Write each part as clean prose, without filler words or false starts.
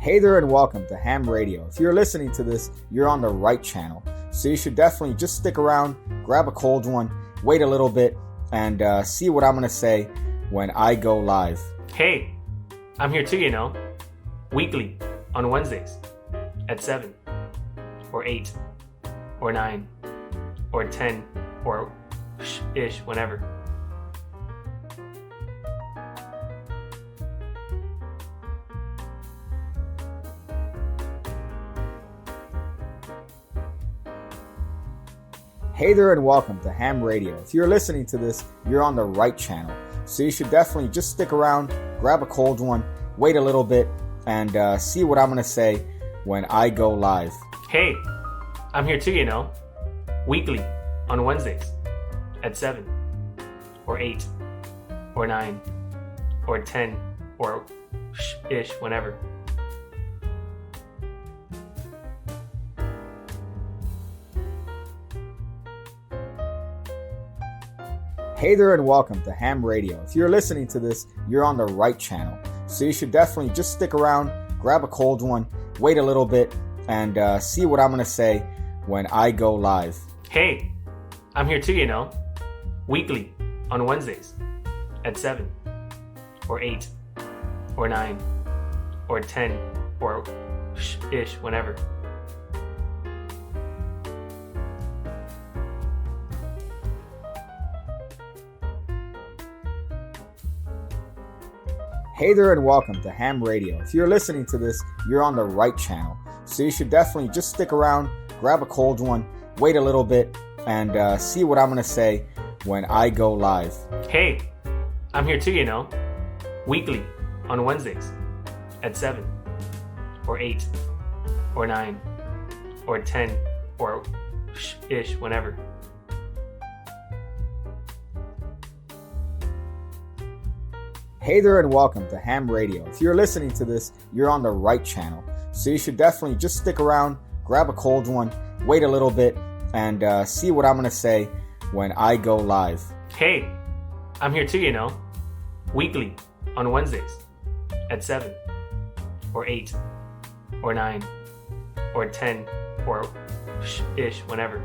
Hey there and welcome to Ham Radio. If you're listening to this, you're on the right channel. So you should definitely just stick around, grab a cold one, wait a little bit, and see what I'm going to say when I go live. Hey, I'm here too, weekly on Wednesdays at 7 or 8 or 9 or 10 or ish, whenever. Hey there and welcome to Ham Radio. If you're listening to this, you're on the right channel. So you should definitely just stick around, grab a cold one, wait a little bit, and see what I'm going to say when I go live. Hey, I'm here too, weekly on Wednesdays at 7 or 8 or 9 or 10 or ish, whenever. Hey there and welcome to Ham Radio. If you're listening to this, you're on the right channel. So you should definitely just stick around, grab a cold one, wait a little bit, and see what I'm going to say when I go live. Hey, I'm here too, weekly on Wednesdays at 7 or 8 or 9 or 10 or ish, whenever. Hey there and welcome to Ham Radio. If you're listening to this, you're on the right channel. So you should definitely just stick around, grab a cold one, wait a little bit, and see what I'm going to say when I go live. Hey, I'm here too, weekly on Wednesdays at 7 or 8 or 9 or 10 or ish, whenever. Hey there and welcome to Ham Radio. If you're listening to this, you're on the right channel. So you should definitely just stick around, grab a cold one, wait a little bit, and see what I'm going to say when I go live. Hey, I'm here too, weekly on Wednesdays at 7 or 8 or 9 or 10 or ish, whenever.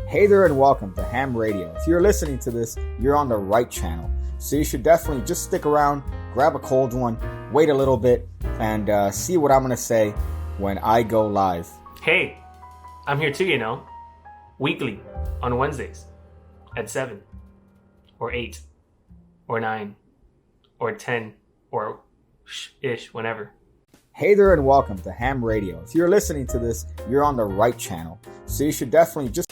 Hey there and welcome to Ham Radio. If you're listening to this, you're on the right channel. So you should definitely just stick around, grab a cold one, wait a little bit, and see what I'm going to say when I go live. Hey, I'm here too, weekly on Wednesdays at 7 or 8 or 9 or 10 or ish, whenever. Hey there and welcome to Ham Radio. If you're listening to this, you're on the right channel. So you should definitely just...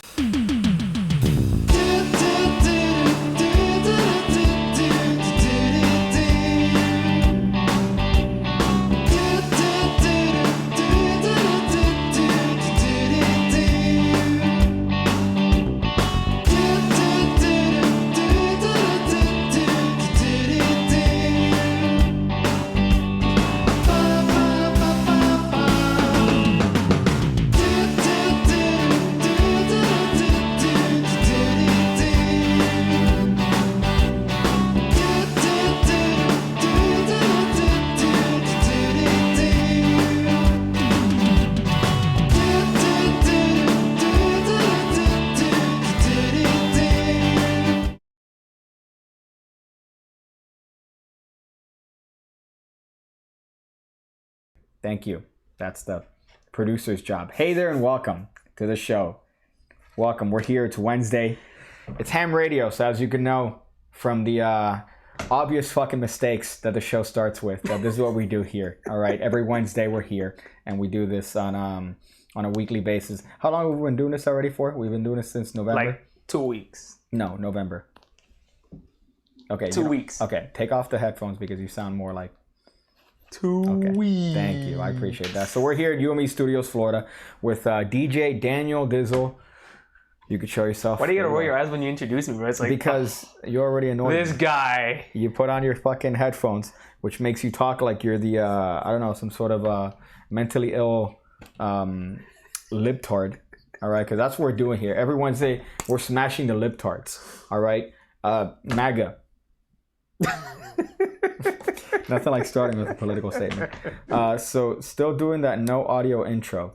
Thank you. That's the producer's job. Hey there and welcome to the show. Welcome. We're here. It's Wednesday. It's Ham Radio. So as you can know from the obvious fucking mistakes that the show starts with, this is what we do here. All right. Every Wednesday we're here and we do this on a weekly basis. How long have we been doing this already for? We've been doing this since November. Like 2 weeks. No, November. Okay. 2 weeks. Okay. Take off the headphones because you sound more like 2 weeks. Thank you. I appreciate that. So we're here at UME Studios, Florida with DJ Daniel Dizzle. You could show yourself. Why do you gotta roll your eyes when you introduce me, bro? It's like, because you're already annoyed. This guy. You put on your fucking headphones, which makes you talk like you're the, I don't know, some sort of mentally ill libtard. All right, because that's what we're doing here. Every Wednesday, we're smashing the libtards. All right, MAGA. Nothing like starting with a political statement. So still doing that no audio intro.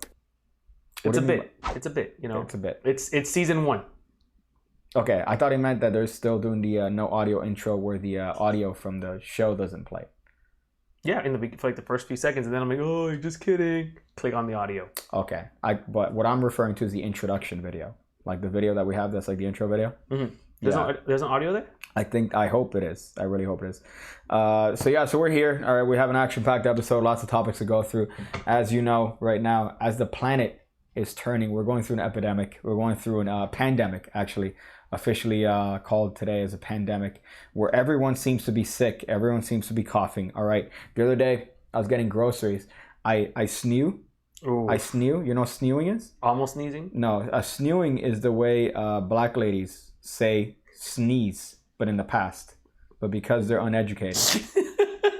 It's a bit. It's a bit. You know. It's a bit. It's season 1. Okay, I thought he meant that they're still doing the no audio intro where the audio from the show doesn't play. Yeah, for like the first few seconds, and then I'm like, oh, you're just kidding. Click on the audio. Okay, but what I'm referring to is the introduction video, like the video that we have. That's like the intro video. Mm-hmm. There's an audio there. I hope it is. I really hope it is. So we're here. All right, we have an action-packed episode. Lots of topics to go through. As you know, right now, as the planet is turning, we're going through an epidemic. We're going through a pandemic, actually. Officially called today as a pandemic, where everyone seems to be sick. Everyone seems to be coughing. All right. The other day, I was getting groceries. I snew. Ooh. I snew. You know what snewing is? Almost sneezing? No, snewing is the way black ladies say sneeze, but in the past. But because they're uneducated.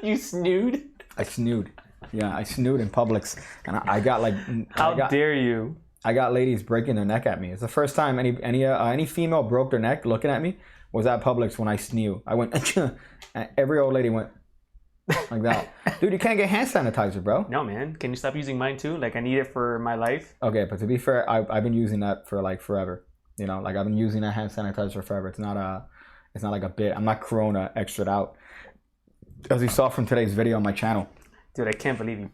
You snooed? I snewed. Yeah, I snewed in Publix. And I got like... How dare you? I got ladies breaking their neck at me. It's the first time any female broke their neck looking at me was at Publix when I snew. I went, and every old lady went like that. Dude, you can't get hand sanitizer, bro. No, man. Can you stop using mine too? Like, I need it for my life. Okay, but to be fair, I've been using that for like forever. You know, like I've been using that hand sanitizer forever. It's not like a bit. I'm not Corona extra'd out. As you saw from today's video on my channel. Dude, I can't believe you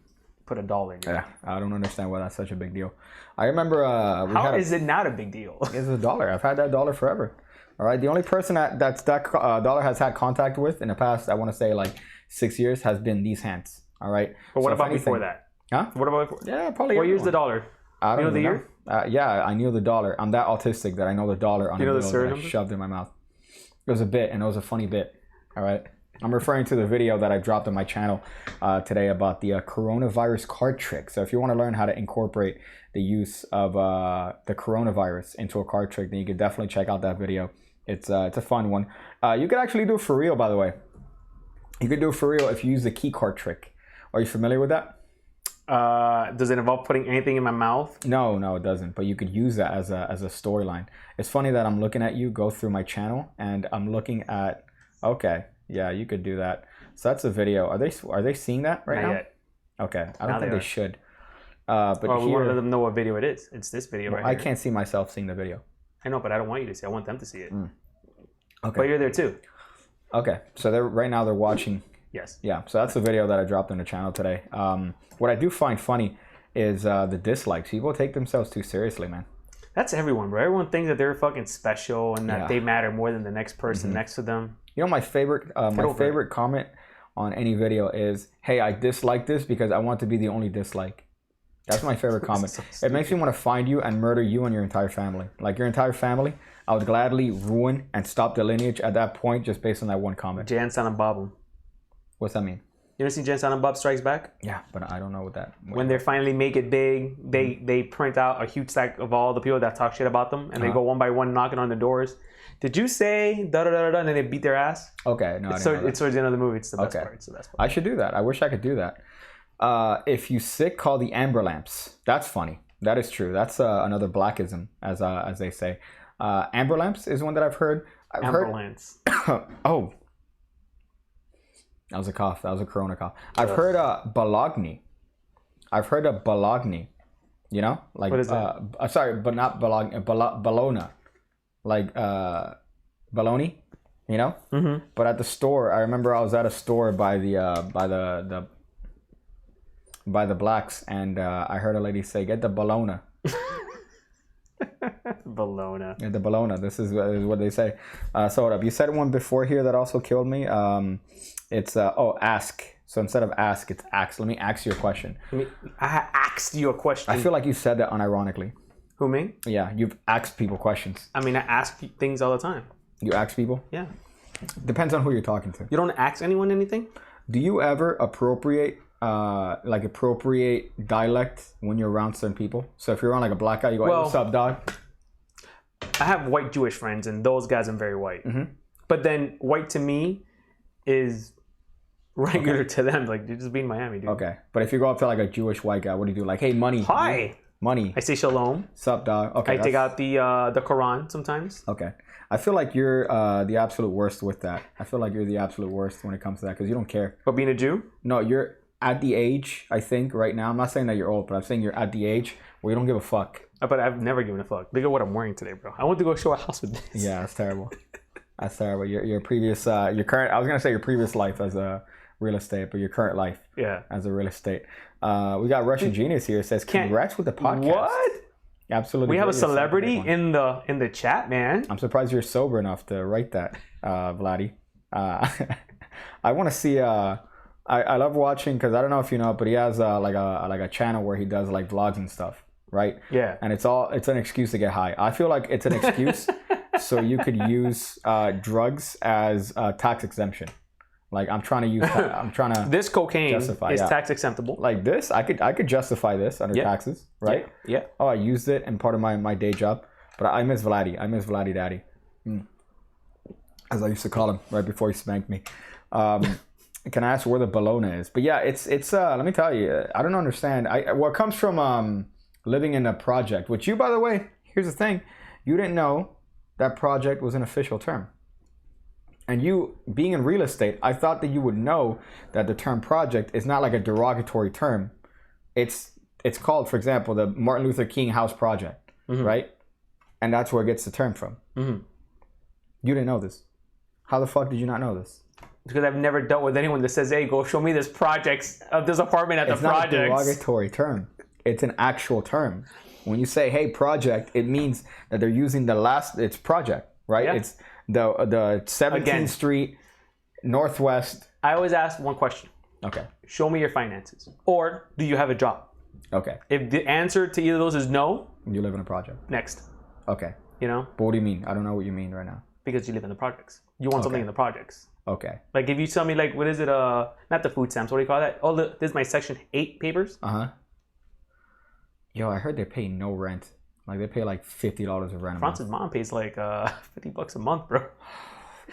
put $1 in. Yeah, I don't understand why that's such a big deal. I remember... How is it not a big deal? It's $1. I've had that dollar forever. All right. The only person that dollar has had contact with in the past, I want to say like 6 years, has been these hands. All right. But what about before that? Huh? What about before? Yeah, probably. What year's the dollar? I don't know the year? Yeah, I knew the dollar. I'm that autistic that I know the dollar on the bill that I shoved in my mouth. It was a bit, and it was a funny bit. All right. I'm referring to the video that I dropped on my channel today about the coronavirus card trick. So if you want to learn how to incorporate the use of the coronavirus into a card trick, then you can definitely check out that video. It's a fun one. You could actually do it for real, by the way. You could do it for real if you use the key card trick. Are you familiar with that? Does it involve putting anything in my mouth? No, it doesn't. But you could use that as a storyline. It's funny that I'm looking at you go through my channel, and I'm looking at... Okay. Yeah, you could do that. So that's a video. Are they seeing that right now? Yet. Okay, I don't think they should. But well, we want to let them know what video it is. It's this video right here. I can't see myself seeing the video. I know, but I don't want you to see. I want them to see it. Okay. But you're there too. Okay, so right now they're watching. Yes. Yeah. So that's the video that I dropped on the channel today. What I do find funny is the dislikes. People take themselves too seriously, man. That's everyone, bro. Everyone thinks that they're fucking special and that they matter more than the next person next to them. You know, my favorite comment on any video is, "Hey, I dislike this because I want to be the only dislike." That's my favorite comment. So it makes me want to find you and murder you and your entire family. Like your entire family, I would gladly ruin and stop the lineage at that point just based on that one comment. Jan, Silent Bob. What's that mean? You ever seen Jan, Silent Bob Strikes Back? Yeah, but I don't know what that... When they finally make it big, they print out a huge stack of all the people that talk shit about them, and they go one by one knocking on the doors. Did you say da-da-da-da-da, and then they beat their ass? Okay, no, it's towards the end of the movie. It's the best part. It's the best part. I should do that. I wish I could do that. If you sick, call the amber lamps. That's funny. That is true. That's another blackism, as they say. Amber lamps is one that I've heard. Ambulance. Oh. That was a cough. That was a corona cough. I've heard Bologna. I've heard of Bologna. You know? Like, what is that? Sorry, but not Bologna. Bologna. Like bologna, you know? Mm-hmm. But at the store, I remember I was at a store by the blacks, and I heard a lady say, "Get the bologna." Bologna. Get the bologna. This is what they say. So what up? You said one before here that also killed me. It's ask. So instead of ask, it's ask. Let me ask you a question. I asked you a question. I feel like you said that unironically. Who, me? Yeah, you've asked people questions. I mean, I ask things all the time. You ask people? Yeah. Depends on who you're talking to. You don't ask anyone anything? Do you ever appropriate dialect when you're around certain people? So if you're around like a black guy, you go, "Hey, what's up, dog?" I have white Jewish friends, and those guys are very white. Mm-hmm. But then white to me is regular to them. Like, you're just being Miami, dude. Okay. But if you go up to like a Jewish white guy, what do you do? Like, "Hey, money." Hi. Money. I say shalom. Sup, dog? Okay. I take out the Quran sometimes. Okay. I feel like you're the absolute worst with that. I feel like you're the absolute worst when it comes to that because you don't care. But being a Jew? No, you're at the age, I think, right now. I'm not saying that you're old, but I'm saying you're at the age where you don't give a fuck. But I've never given a fuck. Look at what I'm wearing today, bro. I want to go show a house with this. Yeah, that's terrible. That's terrible. Your previous, your current, I was going to say your previous life as a real estate, but your current life as a real estate. We got Russian Genius here. It says, congrats with the podcast. What? Absolutely. We have a celebrity in the chat, man. I'm surprised you're sober enough to write that, Vladdy. I want to see. I love watching because I don't know if you know, but he has like a channel where he does like vlogs and stuff, right? Yeah. And it's an excuse to get high. I feel like it's an excuse so you could use drugs as tax exemption. Like I'm trying to this cocaine justify, is tax exemptable. Like this, I could justify this under taxes, right? Yeah. Oh, I used it in part of my day job, but I miss Vladdy. I miss Vladdy Daddy, as I used to call him right before he spanked me. Can I ask where the Bologna is? But yeah, it's let me tell you, I don't understand. What comes from living in a project, which you, by the way, here's the thing, you didn't know that project was an official term. And you, being in real estate, I thought that you would know that the term project is not like a derogatory term. It's called, for example, the Martin Luther King House Project, right? And that's where it gets the term from. You didn't know this. How the fuck did you not know this? Because I've never dealt with anyone that says, hey, go show me this projects of this apartment at the projects. It's not a derogatory term. It's an actual term. When you say, hey, project, it means that they're using it's project, right? Yeah. It's the 17th Street Northwest. I always ask one question. Okay. Show me your finances. Or do you have a job? Okay. If the answer to either of those is no. You live in a project. Next. Okay. You know? But what do you mean? I don't know what you mean right now. Because you live in the projects. You want something in the projects. Okay. Like if you tell me like, what is it? Not the food stamps. What do you call that? Oh, this is my Section 8 papers. Yo, I heard they pay no rent. Like they pay like $50 of rent. France's mom pays like $50 a month, bro.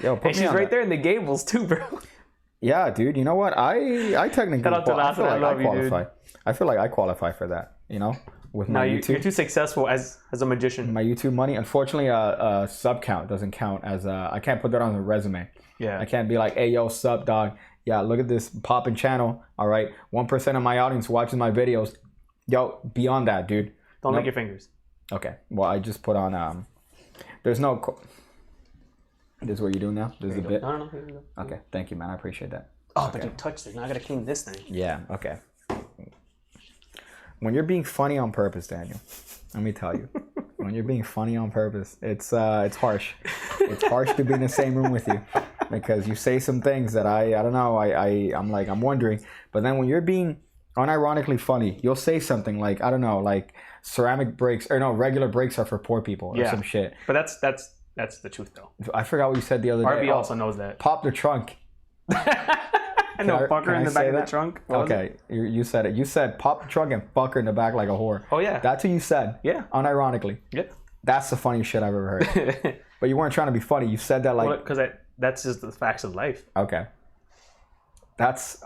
Yo, and she's right there in the Gables too, bro. Yeah, dude. You know what? I technically I feel like I qualify for that. You know, with my YouTube. You're too successful as a magician. My YouTube money, unfortunately, sub count doesn't count as I can't put that on the resume. Yeah. I can't be like, hey, yo, sub dog. Yeah, look at this popping channel. All right, 1% of my audience watches my videos. Yo, beyond that, dude. Don't lick your fingers. Okay. Well, I just put on. There's no. This is what you're doing now. This is a bit. No. Okay. Thank you, man. I appreciate that. Oh, but you touched it. Now I gotta clean this thing. Yeah. Okay. When you're being funny on purpose, Daniel, let me tell you, when you're being funny on purpose, it's harsh. It's harsh to be in the same room with you because you say some things that I don't know. I'm wondering, but then when you're being unironically funny, you'll say something like, I don't know, like ceramic brakes or no, regular brakes are for poor people or some shit. But that's the truth though. I forgot what you said the other day. RB also knows that. Pop the trunk. I know, fuck her in the back of the trunk. Okay, you said it. You said pop the trunk and fuck her in the back like a whore. Oh yeah. That's what you said. Yeah. Unironically. Yeah. That's the funniest shit I've ever heard. But you weren't trying to be funny. You said that like. Because that's just the facts of life. Okay. That's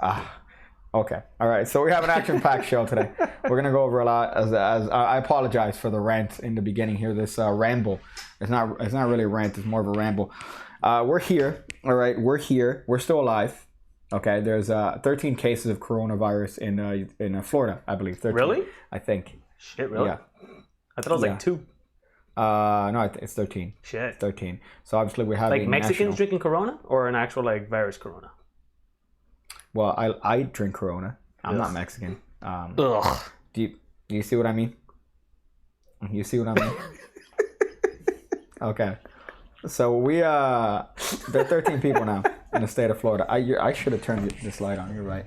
okay. All right. So we have an action-packed show today. We're gonna go over a lot. As I apologize for the rant in the beginning here. This ramble. It's not really a rant. It's more of a ramble. We're here. All right. We're here. We're still alive. Okay. There's 13 cases of coronavirus in Florida, I believe. 13, really? I think. Shit. Really? Yeah. I thought it was like 2. No, it's 13. Shit. It's 13. So obviously we have like Mexicans drinking Corona or an actual like virus Corona. Well, I drink Corona. I'm not Mexican. Ugh. Do you see what I mean? You see what I mean? Okay. So there are 13 people now in the state of Florida. I should have turned this light on. You're right.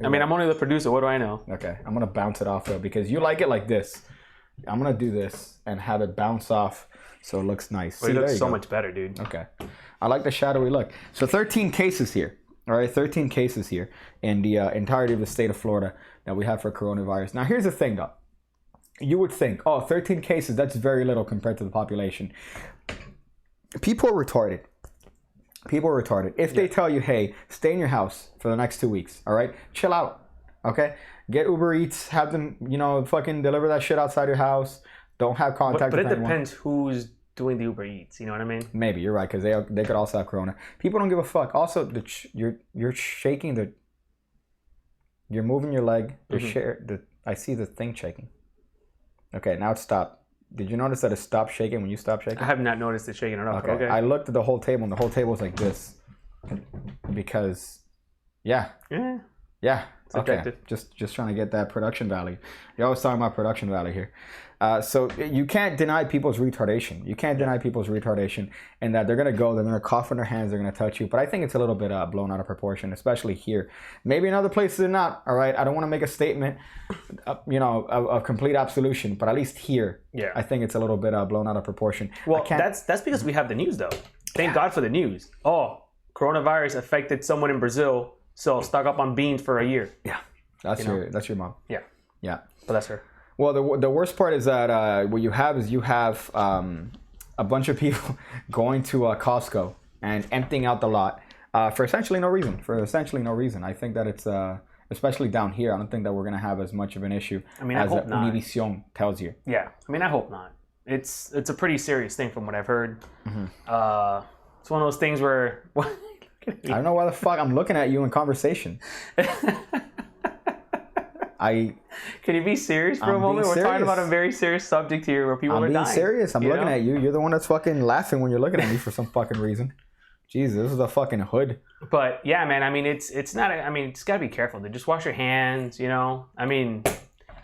I mean, I'm only the producer. What do I know? Okay. I'm going to bounce it off though because you like it like this. I'm going to do this and have it bounce off so it looks nice. Well, it looks so much better, dude. Okay. I like the shadowy look. So 13 cases here. All right, 13 cases here in the entirety of the state of Florida that we have for coronavirus. Now, here's the thing, though. You would think, 13 cases, that's very little compared to the population. People are retarded. If they tell you, hey, stay in your house for the next 2 weeks, all right? Chill out, okay? Get Uber Eats, have them, fucking deliver that shit outside your house. Don't have contact but with it anyone. depends who's doing the Uber Eats. You know what I mean? Maybe you're right because they could also have corona. People don't give a fuck. Also, you're shaking you're moving your leg. I see the thing shaking. Okay, now it stopped. Did you notice that it stopped shaking when you stopped shaking? I have not noticed it shaking at all. Okay. I looked at the whole table and the whole table was like this because yeah. It's objective. Just trying to get that production value. You're always talking about production value here. So you can't deny people's retardation. You can't deny people's retardation in that they're going to go, they're going to cough on their hands, they're going to touch you. But I think it's a little bit blown out of proportion, especially here. Maybe in other places they're not, all right? I don't want to make a statement, of complete absolution, but at least here, I think it's a little bit blown out of proportion. Well, that's because we have the news, though. Thank God for the news. Oh, coronavirus affected someone in Brazil, so stock up on beans for a year. Yeah, that's your mom. Yeah, but that's her. Well, the worst part is that what you have is a bunch of people going to Costco and emptying out the lot for essentially no reason. I think that it's especially down here. I don't think that we're gonna have as much of an issue as Univision tells you. Yeah, I hope not. It's a pretty serious thing from what I've heard. Mm-hmm. It's one of those things where I don't know why the fuck I'm looking at you in conversation. Can you be serious for a moment? We're talking about a very serious subject here where people are dying. I'm being serious. I'm looking at you. You're the one that's fucking laughing when you're looking at me for some fucking reason. Jesus, this is a fucking hood. But yeah, man, it's not, it's got to be careful. Just wash your hands,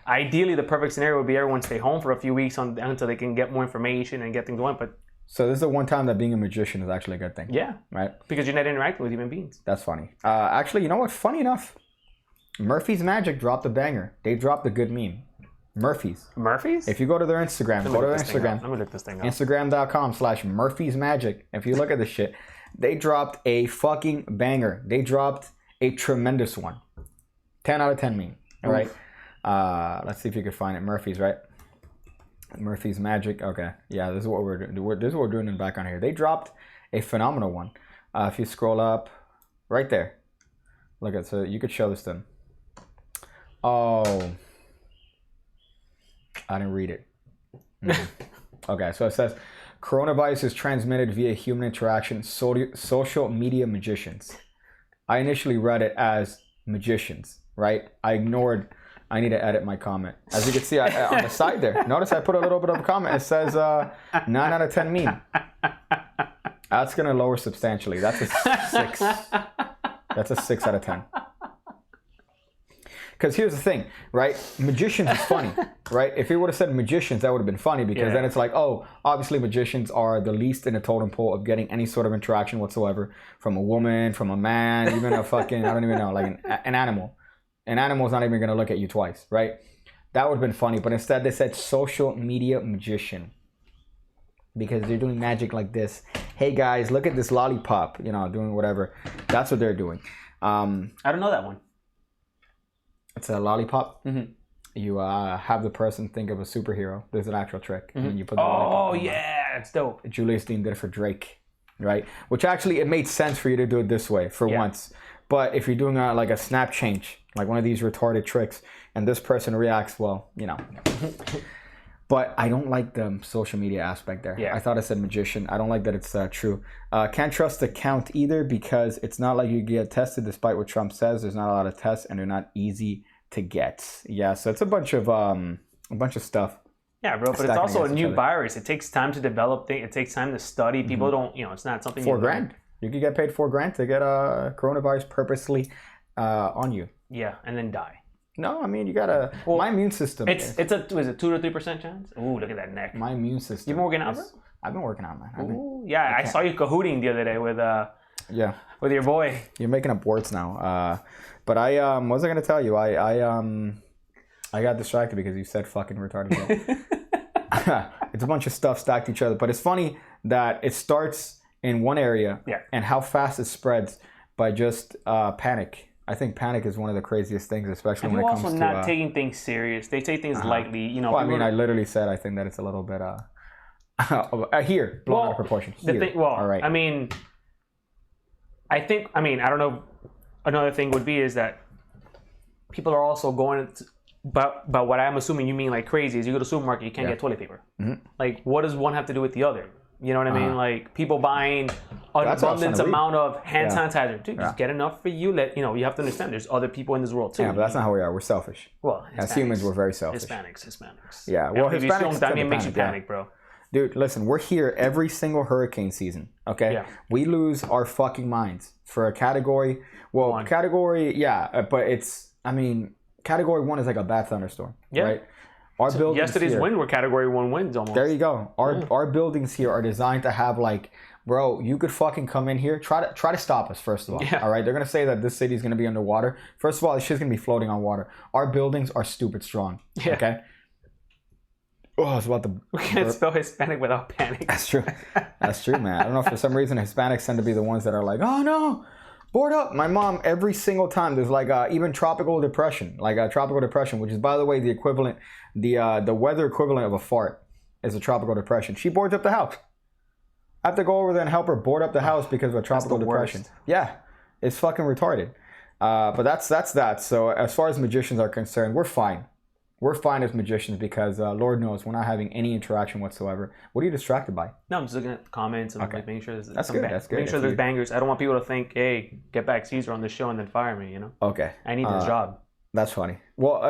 Ideally, the perfect scenario would be everyone stay home for a few weeks until they can get more information and get things going. But so this is the one time that being a magician is actually a good thing. Yeah. Right? Because you're not interacting with human beings. That's funny. Actually, you know what? Funny enough, Murphy's Magic dropped a banger. They dropped a good meme. Murphy's? If you go to their Instagram, Let me look this thing up. Instagram.com/Murphy's Magic. If you look at this shit, they dropped a fucking banger. They dropped a tremendous one. 10 out of 10 meme. All right? Let's see if you can find it. Murphy's, right? Murphy's Magic. Okay. Yeah, this is what we're doing. This is what we're doing in the background here. They dropped a phenomenal one. If you scroll up, right there. Look at, so you could show this to them. Oh. I didn't read it. Okay, so it says, coronavirus is transmitted via human interaction, social media magicians. I initially read it as magicians, right? I need to edit my comment. As you can see on the side there, notice I put a little bit of a comment. It says 9 out of 10 meme. That's going to lower substantially. That's a 6. That's a 6 out of 10. Because here's the thing, right? Magicians is funny, right? If it would have said magicians, that would have been funny because then it's like, oh, obviously magicians are the least in the totem pole of getting any sort of interaction whatsoever from a woman, from a man, even a fucking, I don't even know, like an animal. An animal's not even going to look at you twice, right? That would have been funny. But instead they said social media magician. Because they're doing magic like this. Hey guys, look at this lollipop, doing whatever. That's what they're doing. I don't know that one. It's a lollipop. Mm-hmm. You have the person think of a superhero. There's an actual trick. Mm-hmm. And you put the lollipop on. That's dope. Julius Dean did it for Drake, right? Which actually, it made sense for you to do it this way for once. But if you're doing like a snap change, like one of these retarded tricks, and this person reacts, well, But I don't like the social media aspect there. Yeah. I thought I said magician. I don't like that it's true. Can't trust the count either because it's not like you get tested despite what Trump says. There's not a lot of tests and they're not easy to get. Yeah, so it's a bunch of stuff. Yeah, bro, but it's also a new virus. It takes time to develop things. It takes time to study. People don't, it's not something $4,000. You could get paid $4,000 to get a coronavirus purposely on you. Yeah, and then die. No, I mean, you gotta. Well, my immune system. Is it 2 to 3% chance? Ooh, look at that neck. My immune system. You been working out, bro? I've been working out, man. Ooh, yeah, I saw you cahooting the other day with with your boy. You're making up words now. But I what was I gonna tell you? I got distracted because you said fucking retarded. It's a bunch of stuff stacked each other, but it's funny that it starts in one area and how fast it spreads by just panic. I think panic is one of the craziest things, especially when it comes to... people also not taking things serious. They take things lightly. Well, I mean, I literally said I think that it's a little bit... here, blown out of proportion. Here. All right. I don't know. Another thing would be is that people are also going to, but what I'm assuming you mean like crazy is you go to the supermarket, you can't get toilet paper. Like, what does one have to do with the other? You know what I mean? Like, people buying an abundance amount of hand sanitizer. Dude, just get enough for you. You have to understand there's other people in this world too. Yeah, but that's not how we are. We're selfish. Well, as humans, we're very selfish. Hispanics. Yeah, well, Hispanics that makes you panic, bro. Dude, listen, we're here every single hurricane season, okay? Yeah. We lose our fucking minds for a category. Well, one. Category, but category 1 is like a bad thunderstorm, right? Our buildings yesterday's here, wind were category 1 winds almost. There you go. Our buildings here are designed to have like, bro, you could fucking come in here, try to stop us first of all. All right, they're gonna say that this city is gonna be underwater. First of all, this shit's gonna be floating on water. Our buildings are stupid strong. Okay. Oh, I was about to. We can't spell Hispanic without panic. That's true. That's true, man. I don't know, for some reason Hispanics tend to be the ones that are like, oh no, board up. My mom, every single time there's like even tropical depression, which is, by the way, the equivalent, the weather equivalent of a fart is a tropical depression. She boards up the house. I have to go over there and help her board up the house because of a tropical depression. Worst. Yeah, it's fucking retarded. But that's that. So as far as magicians are concerned, we're fine. We're fine as magicians because Lord knows we're not having any interaction whatsoever. What are you distracted by? No, I'm just looking at the comments and like making sure there's that's good. Making sure there's bangers. I don't want people to think, hey, get back Caesar on the show and then fire me, you know? Okay. I need this job. That's funny. Well,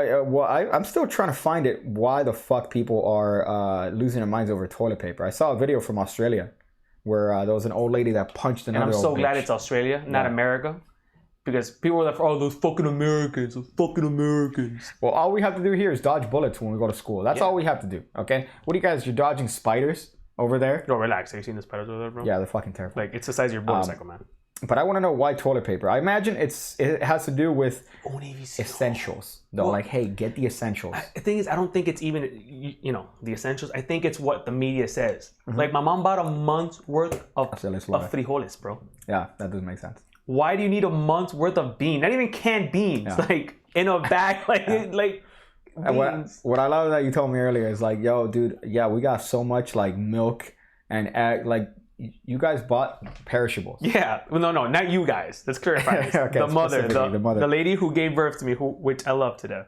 I'm still trying to find it. Why the fuck people are losing their minds over toilet paper? I saw a video from Australia where there was an old lady that punched another. And I'm so glad bitch. It's Australia, not America. Because people were like, oh, those fucking Americans, Well, all we have to do here is dodge bullets when we go to school. That's all we have to do, okay? What do you guys, you're dodging spiders over there? No, relax. Have you seen the spiders over there, bro? Yeah, they're fucking terrible. Like, it's the size of your motorcycle, man. But I want to know why toilet paper. I imagine it has to do with essentials. Though, like, hey, get the essentials. The thing is, I don't think it's even, the essentials. I think it's what the media says. Like, my mom bought a month's worth of frijoles, bro. Yeah, that doesn't make sense. Why do you need a month's worth of beans? Not even canned beans, like in a bag, like beans. What I love that you told me earlier is like, yo, dude, we got so much like milk and egg, like you guys bought perishables. Yeah, well, no, not you guys. Let's clarify this. Okay, the mother, the lady who gave birth to me, which I love to death.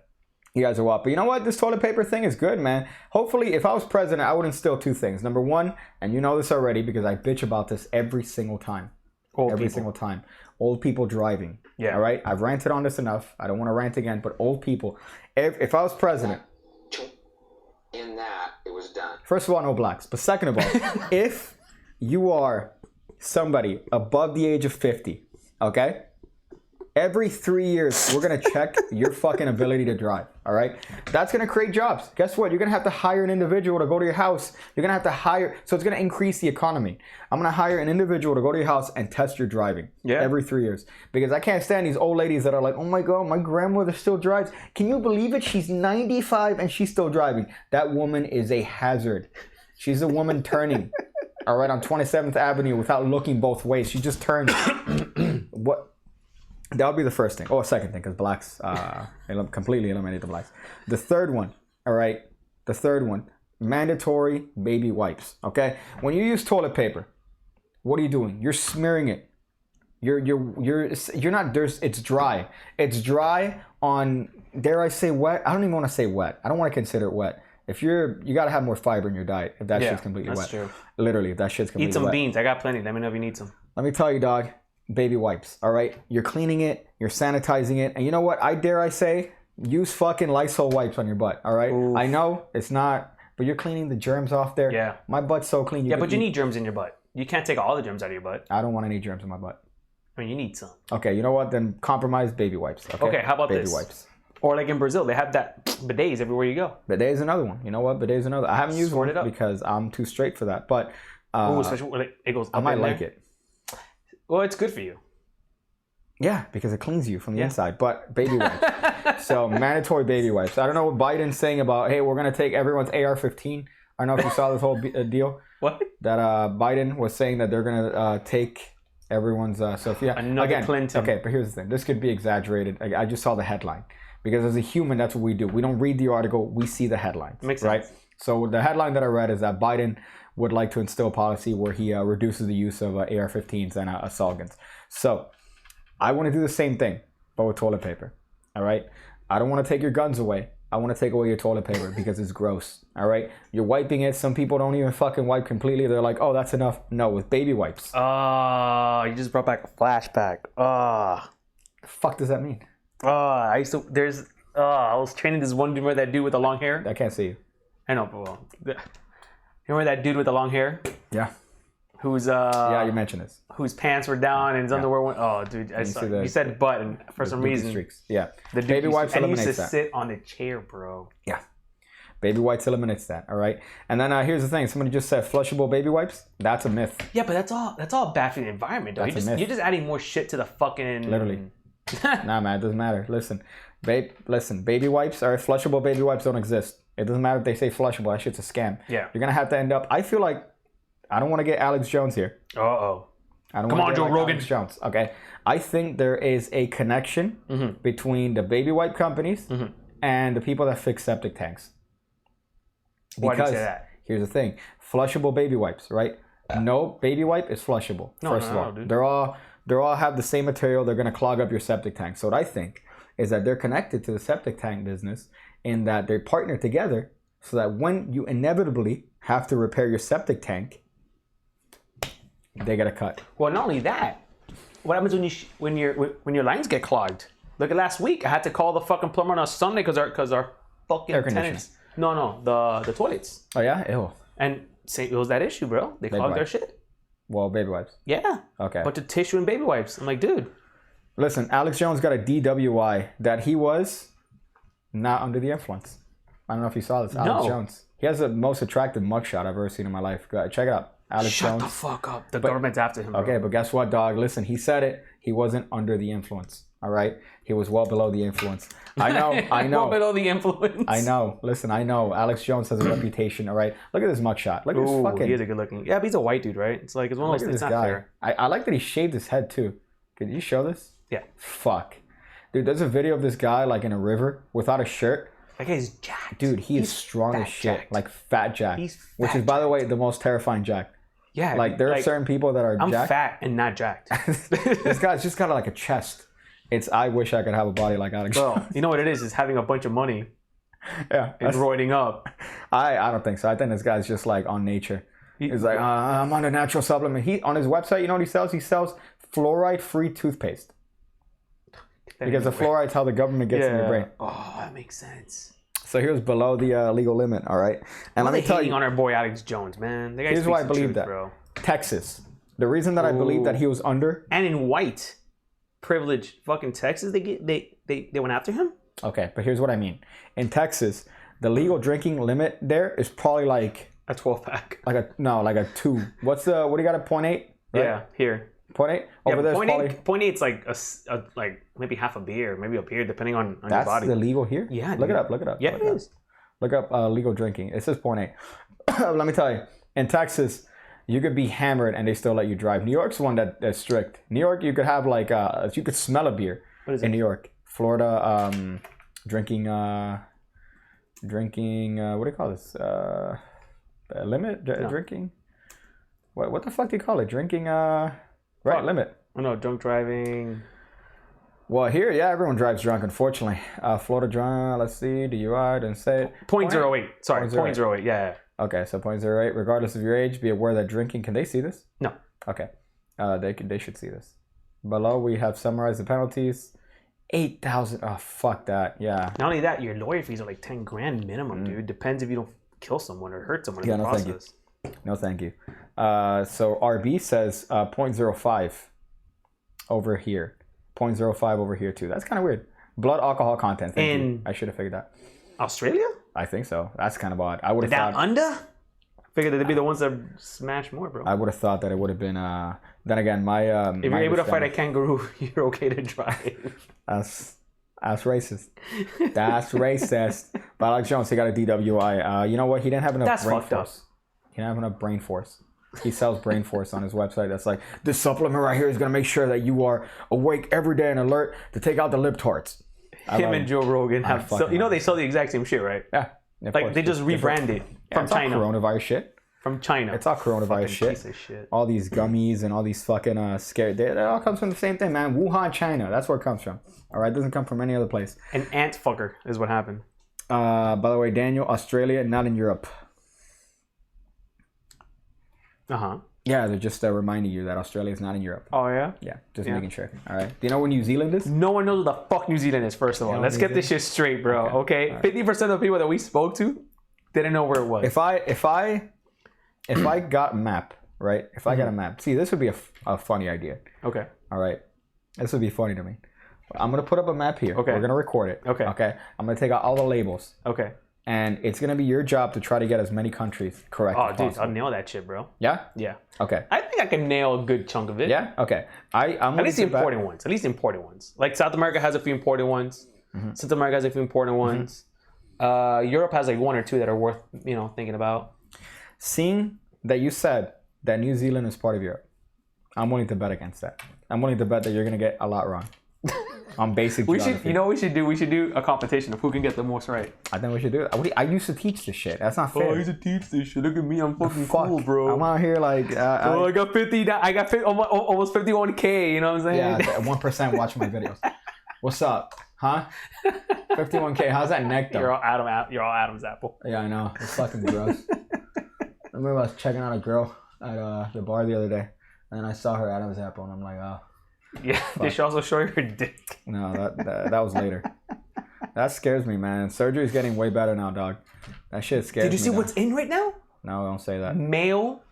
You guys are what? But you know what? This toilet paper thing is good, man. Hopefully, if I was president, I would instill 2 things. Number 1, and you know this already because I bitch about this every single time. Single time. Old people driving. Yeah. All right? I've ranted on this enough. I don't want to rant again, but old people. If I was president. In that, it was done. First of all, no blacks. But second of all, if you are somebody above the age of 50, okay? Every 3 years, we're going to check your fucking ability to drive, all right? That's going to create jobs. Guess what? You're going to have to hire an individual to go to your house. You're going to have to hire, so it's going to increase the economy. I'm going to hire an individual to go to your house and test your driving every 3 years. Because I can't stand these old ladies that are like, oh my God, my grandmother still drives. Can you believe it? She's 95 and she's still driving. That woman is a hazard. She's a woman turning, all right, on 27th Avenue without looking both ways. She just turns. What? That would be the first thing. Second thing, because blacks completely eliminate the blacks. The third one, all right? The third one, mandatory baby wipes, okay? When you use toilet paper, what are you doing? You're smearing it. You're not, it's dry. It's dry on, dare I say wet? I don't even want to say wet. I don't want to consider it wet. You got to have more fiber in your diet if that shit's completely wet. That's true. Literally, if that shit's completely wet. Eat some beans. I got plenty. Let me know if you need some. Let me tell you, dog. Baby wipes, all right? You're cleaning it, you're sanitizing it, and you know what? I say, use fucking Lysol wipes on your butt, all right? Oof. I know it's not, but you're cleaning the germs off there. Yeah. My butt's so clean. But you need germs in your butt. You can't take all the germs out of your butt. I don't want any germs in my butt. I mean, you need some. Okay, you know what? Then compromise baby wipes. Okay, how about baby this? Baby wipes. Or like in Brazil, they have that bidets everywhere you go. Bidet is another one. You know what? Bidet is another. I haven't used one because I'm too straight for that, but especially when it goes up I might like it. Well, it's good for you. Yeah, because it cleans you from the inside. But baby wipes. So mandatory baby wipes. I don't know what Biden's saying about, hey, we're going to take everyone's AR-15. I don't know if you saw this whole deal. What? That Biden was saying that they're going to take everyone's... Another Clinton. Okay, but here's the thing. This could be exaggerated. I just saw the headline. Because as a human, that's what we do. We don't read the article. We see the headlines. Makes sense. Right? So the headline that I read is that Biden would like to instill policy where he reduces the use of AR-15s and assault guns. So... I want to do the same thing, but with toilet paper, all right? I don't want to take your guns away. I want to take away your toilet paper because it's gross. All right? You're wiping it. Some people don't even fucking wipe completely. They're like, oh, that's enough. No, with baby wipes. Oh, you just brought back a flashback. The fuck does that mean? I was training this one dude. Remember that dude with the long hair? I can't see you. I know, but well, you remember that dude with the long hair? Yeah. Whose Yeah, you mentioned this. whose pants were down and his underwear went. Oh, dude, you said butt, and for some reason, streaks. Yeah. the dude Baby wipes and he used to eliminates that. sit on the chair, bro. Yeah. Baby wipes eliminates that. All right. And then here's the thing. Somebody just said flushable baby wipes. That's a myth. Yeah, but that's all bad for the environment, though. That's a myth. You're just adding more shit to the fucking. Literally. Nah, man, it doesn't matter. Listen, baby wipes or flushable baby wipes don't exist. It doesn't matter if they say flushable. That shit's a scam. Yeah. You're gonna have to end up. I feel like I don't want to get Alex Jones here. Uh-oh. I don't Come wanna on, get Joe like Rogan. Alex Jones. Okay. I think there is a connection between the baby wipe companies and the people that fix septic tanks. Why do you say that? Here's the thing: flushable baby wipes, right? No baby wipe is flushable. First of all, dude. they're all have the same material. They're gonna clog up your septic tank. So what I think is that they're connected to the septic tank business in that they partner together, so that when you inevitably have to repair your septic tank, they get a cut. Well, not only that, what happens when your lines get clogged? Look at last week. I had to call the fucking plumber on a Sunday because our fucking Air conditioning. tenants. No, the toilets. Oh yeah, ew. And it was that issue, bro. They clogged their wipes. shit. Well, baby wipes. Yeah. Okay. But the tissue and baby wipes. I'm like, dude. Listen, Alex Jones got a DWI that he was not under the influence. I don't know if you saw this. Alex Jones. He has the most attractive mugshot I've ever seen in my life. Go ahead, check it out. Alex Shut Jones. the fuck up. The government's after him, bro. Okay, but guess what, dog? Listen, he said it. He wasn't under the influence. All right? He was well below the influence. I know. Well below the influence. I know. Listen, I know. Alex Jones has a reputation, all right? Look at this mugshot. Look at this fucking... he is a good looking. Yeah, but he's a white dude, right? It's like, it's one of Look those at things. this It's not guy. fair. I like that he shaved his head, too. Could you show this? Yeah. Fuck. Dude, there's a video of this guy, like, in a river without a shirt. That guy's jacked. Dude, he's strong fat as shit. jacked. Like, fat jack. He's which fat is, by the way, the most terrifying jack. Yeah. Like, there are certain people that are I'm jacked. fat and not jacked. This guy's just got like a chest. I wish I could have a body like Alex. Bro, you know what it is? Is having a bunch of money Yeah. and roiding up. I don't think so. I think this guy's just like on nature. He's like, I'm on a natural supplement. He on his website, you know what he sells? He sells fluoride-free toothpaste. Because the fluoride's how the government gets in your brain. Oh, that makes sense. So here's below the legal limit, all right? And let me tell you, on our boy Alex Jones, man. The guy here's speaks why I the believe truth, that. bro. Texas. The reason that I believe that he was under... And in white, privileged fucking Texas, they went after him? Okay, but here's what I mean. In Texas, the legal drinking limit there is probably like... A 12-pack. Like a 2. What do you got, a 0.8? Right? Yeah, here. 0.8? Over there, point eight's like a like maybe half a beer, maybe a beer, depending on your That's body. the legal here? Yeah, Look dude. it up. Yeah, Look it up. is. Look up legal drinking. It says 0.8. Let me tell you, in Texas, you could be hammered and they still let you drive. New York's one that's strict. New York, you could have like, you could smell a beer in New York. Florida, drinking, what do you call this? Limit? Drinking? What the fuck do you call it? Drinking, right, limit. Oh no, drunk driving. Well, here, yeah, everyone drives drunk, unfortunately. Florida drunk, let's see, DUI, didn't say it. 0.08. Sorry, 0.08. Yeah. Okay, so 0.08. Regardless of your age, be aware that drinking. Can they see this? No. Okay, they should see this. Below we have summarized the penalties. 8,000. Oh fuck that. Yeah. Not only that, your lawyer fees are like 10 grand minimum, dude. Depends if you don't kill someone or hurt someone in the process. No, thank you. So RB says 0.05 over here. 0.05 over here too. That's kind of weird. Blood alcohol content. Thank you. I should have figured that. Australia? I think so. That's kind of odd. I would have Down thought. under? Figured that they'd be the ones that smash more, bro. I would have thought that it would have been. Then again, my. If you're able to fight a kangaroo, you're okay to drive. That's racist. That's racist. But Alex Jones, he got a DWI. You know what? He didn't have enough brain force. He didn't have enough brain force. He sells brain force on his website. That's like, this supplement right here is going to make sure that you are awake every day and alert to take out the lip tarts. Him and Joe Rogan they sell the exact same shit, right? Yeah. Like they just rebrand it from it's not China. coronavirus shit. From China. It's all coronavirus shit. Piece of shit. All these gummies and all these fucking scared. It all comes from the same thing, man. Wuhan, China. That's where it comes from. All right, it doesn't come from any other place. An ant fucker is what happened. By the way, Daniel, Australia, not in Europe. Uh-huh. Yeah, they're just reminding you that Australia is not in Europe. Oh, yeah? Yeah, just making sure. All right. Do you know where New Zealand is? No one knows what the fuck New Zealand is, first of all. Let's get this shit straight, bro. Okay? Right. 50% of the people that we spoke to didn't know where it was. If I got a map, right? If I got a map. See, this would be a funny idea. Okay. All right. This would be funny to me. I'm going to put up a map here. Okay. We're going to record it. Okay. Okay. I'm going to take out all the labels. Okay. And it's going to be your job to try to get as many countries correct as possible. Dude, I'll nail that shit, bro. Yeah? Yeah. Okay. I think I can nail a good chunk of it. Yeah? Okay. I'm At least the important ones. At least the important ones. Like South America has a few important ones. South America has a few important ones. Europe has like one or two that are worth, thinking about. Seeing that you said that New Zealand is part of Europe, I'm willing to bet against that. I'm willing to bet that you're going to get a lot wrong. On basic geography. We should do? We should do a competition of who can get the most right. I think we should do it. I used to teach this shit. That's not fair. I used to teach this shit. Look at me. I'm fucking cool, bro. I'm out here like... I got 50... I got almost 51K. You know what I'm saying? Yeah, 1% watch my videos. What's up? Huh? 51K. How's that neck, though? You're all Adam's apple. Yeah, I know. It's fucking gross. I remember I was checking out a girl at the bar the other day. And I saw her Adam's apple. And I'm like, oh... Yeah, did she also show you her dick? No, that was later. That scares me, man. Surgery's getting way better now, dog. That shit scares me. Did you see what's in right now? No, don't say that. Male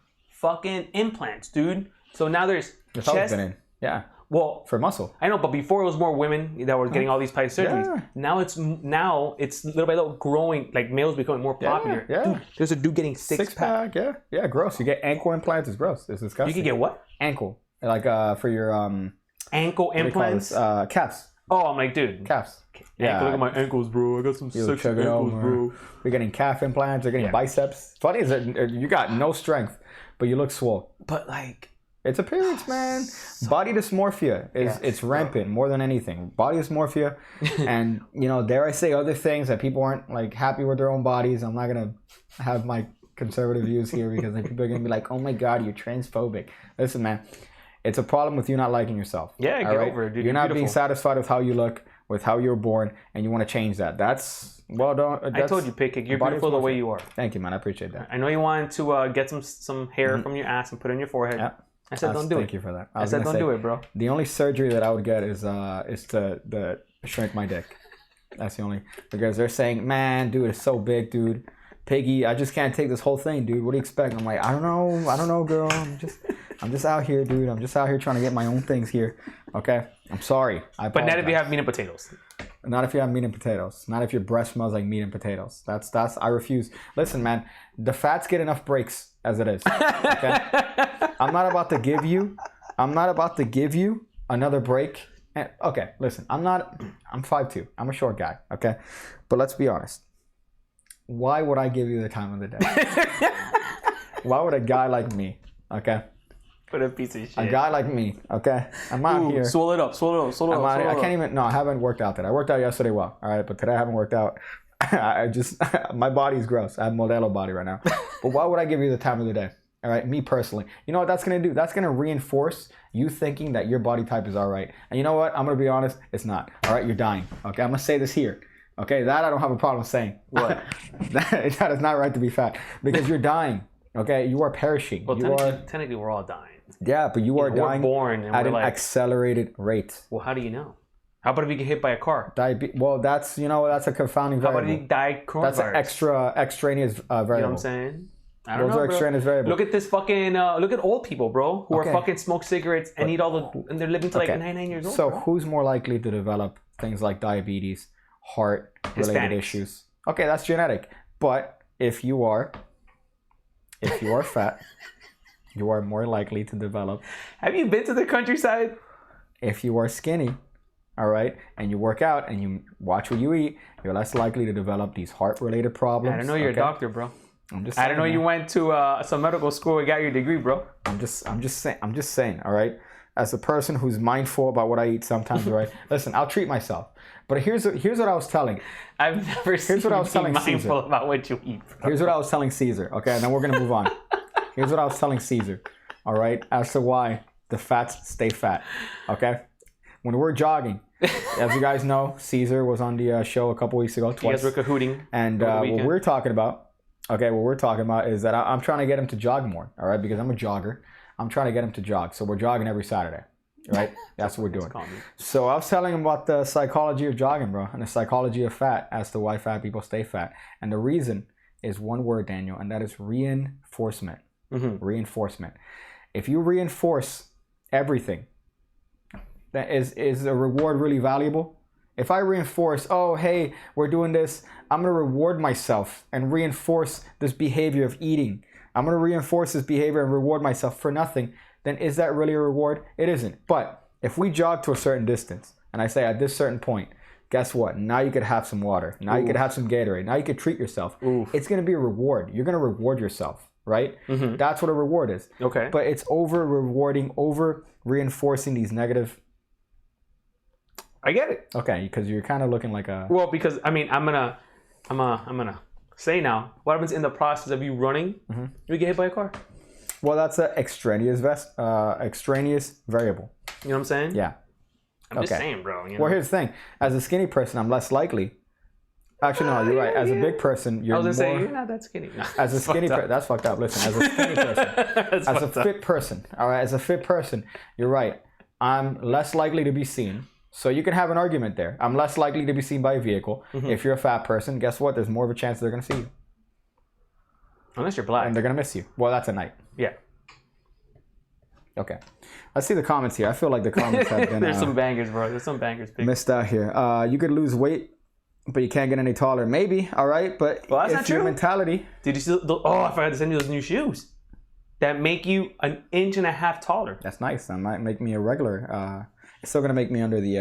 fucking implants, dude. So now there's it's always been in. Yeah. Well, for muscle. I know, but before it was more women that were getting all these type of surgeries. Yeah. Now it's little by little growing, like males becoming more popular. Yeah. Dude, there's a dude getting six pack. Yeah. Yeah, gross. You get ankle implants, it's gross. It's disgusting. You can get what? Ankle. Like for your ankle implants? Calves. Oh, I'm like, dude. Calves. Yeah. Look at my ankles, bro. I got some sexy ankles, bro. We're getting calf implants. They're getting biceps. Funny is that you got no strength, but you look swole. But like... It's appearance, man. Body dysmorphia it's rampant more than anything. Body dysmorphia, and dare I say other things that people aren't like happy with their own bodies. I'm not gonna have my conservative views here because then people are gonna be like, "Oh my God, you're transphobic." Listen, man, it's a problem with you not liking yourself. Yeah, get over it, dude. You're not being satisfied with how you look, with how you were born, and you want to change that. That's well done. I told you, Pick, you're beautiful the way you are. Thank you, man. I appreciate that. I know you wanted to get some hair from your ass and put it on your forehead. Yeah. I said don't do it. Thank you for that. I said don't do it, bro. The only surgery that I would get is to shrink my dick. That's the only, because they're saying, man, dude, it's so big, dude. Piggy, I just can't take this whole thing, dude. What do you expect? I'm like, I don't know, girl. I'm just out here, dude. I'm just out here trying to get my own things here. Okay, I'm sorry. But not if you have meat and potatoes. Not if you have meat and potatoes. Not if your breath smells like meat and potatoes. That's I refuse. Listen, man, the fats get enough breaks as it is. Okay, I'm not about to give you another break. Okay, listen, I'm 5'2". I'm a short guy. Okay, but let's be honest. Why would I give you the time of the day? Why would a guy like me? Okay. What a piece of shit. A guy like me, okay? I'm out here. Swallow it up. I can't even, no, I haven't worked out today. I worked out yesterday well, all right? But today I haven't worked out. My body's gross. I have Modelo body right now. But why would I give you the time of the day? All right, me personally. You know what that's going to do? That's going to reinforce you thinking that your body type is all right. And you know what? I'm going to be honest. It's not. All right, you're dying. Okay, I'm going to say this here. Okay, that I don't have a problem saying. What? that is not right to be fat. Because you're dying. Okay, you are perishing. Well, technically we're all dying. Yeah, but you are dying born at an accelerated rate. Well, how do you know? How about if you get hit by a car? Well, that's a confounding variable. How about if you die coronavirus? That's an extraneous variable. You know what I'm saying? I don't know, Those are extraneous variables. Look at this fucking, look at old people, bro, who are fucking smoke cigarettes and eat and they're living to like 99 years old. So bro. Who's more likely to develop things like diabetes, heart-related issues? Okay, that's genetic. But if you are fat, you are more likely to develop. Have you been to the countryside? If you are skinny, all right, and you work out and you watch what you eat, you're less likely to develop these heart-related problems. I don't know you're a doctor, bro. I'm just saying, I don't know you went to some medical school and got your degree, bro. I'm just saying, all right? As a person who's mindful about what I eat sometimes, right? Listen, I'll treat myself. But here's what I was telling. I've never seen you be mindful about what you eat, bro. Here's what I was telling Caesar, okay? And then we're going to move on. Here's what I was telling Caesar. All right, as to why the fats stay fat. Okay, when we're jogging, as you guys know, Caesar was on the show a couple weeks ago, twice. You guys were cahooting. And what we're talking about, is that I'm trying to get him to jog more. All right, because I'm a jogger. I'm trying to get him to jog. So we're jogging every Saturday. Right? That's what we're doing. So I was telling him about the psychology of jogging, bro, and the psychology of fat as to why fat people stay fat. And the reason is one word, Daniel, and that is reinforcement. Mm-hmm. Reinforcement. If you reinforce everything, that is a reward really valuable? If I reinforce, oh, hey, we're doing this, I'm going to reward myself and reinforce this behavior of eating. I'm going to reinforce this behavior and reward myself for nothing. Then is that really a reward? It isn't. But if we jog to a certain distance, and I say at this certain point, guess what? Now you could have some water. Now you could have some Gatorade. Now you could treat yourself. It's going to be a reward. You're going to reward yourself, right? Mm-hmm. That's what a reward is. Okay. But it's over rewarding, over reinforcing these negative. I get it. Okay, because you're kind of looking like a. Well, because I mean, I'm gonna say now, what happens in the process of you running? Mm-hmm. You get hit by a car. Well, that's an extraneous variable. You know what I'm saying? Yeah. I'm just saying, bro. You know? Well, here's the thing. As a skinny person, I'm less likely. Actually, no, you're right. As a big person, you're more... I was going to say, you're not that skinny. No, as a skinny person... That's fucked up. Listen, as a skinny person, as a fit person, all right, as a fit person, you're right. I'm less likely to be seen. So you can have an argument there. I'm less likely to be seen by a vehicle. Mm-hmm. If you're a fat person, guess what? There's more of a chance they're going to see you. Unless you're black. And they're going to miss you. Well, that's a night. Yeah. Okay. Let's see the comments here. I feel like the comments have been... There's some bangers, bro. There's some bangers. Missed out here. You could lose weight, but you can't get any taller. Maybe. All right. But well, that's not true. Your mentality... Did you see... I forgot to send you those new shoes that make you 1.5 inches taller. That's nice. That might make me a regular... It's still going to make me under the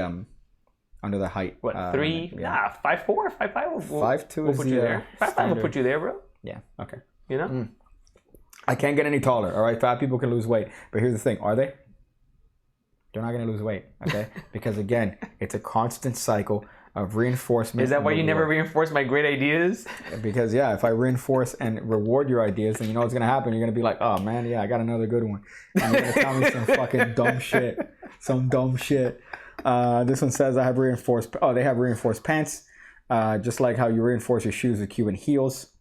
height. What, 3? Yeah. 5'4", 5'5". 5'2" we'll put you there. 5'5" will put you there, bro. Yeah. Okay. You know? I can't get any taller, all right? Fat people can lose weight. But here's the thing. Are they? They're not going to lose weight, okay? Because, again, it's a constant cycle of reinforcement. Is that why you never reinforce my great ideas? Because, yeah, if I reinforce and reward your ideas, then you know what's going to happen. You're going to be like, oh, man, yeah, I got another good one. And you're going to tell me some fucking dumb shit. Some dumb shit. This one says I have reinforced... Oh, they have reinforced pants. Just like how you reinforce your shoes with Cuban heels.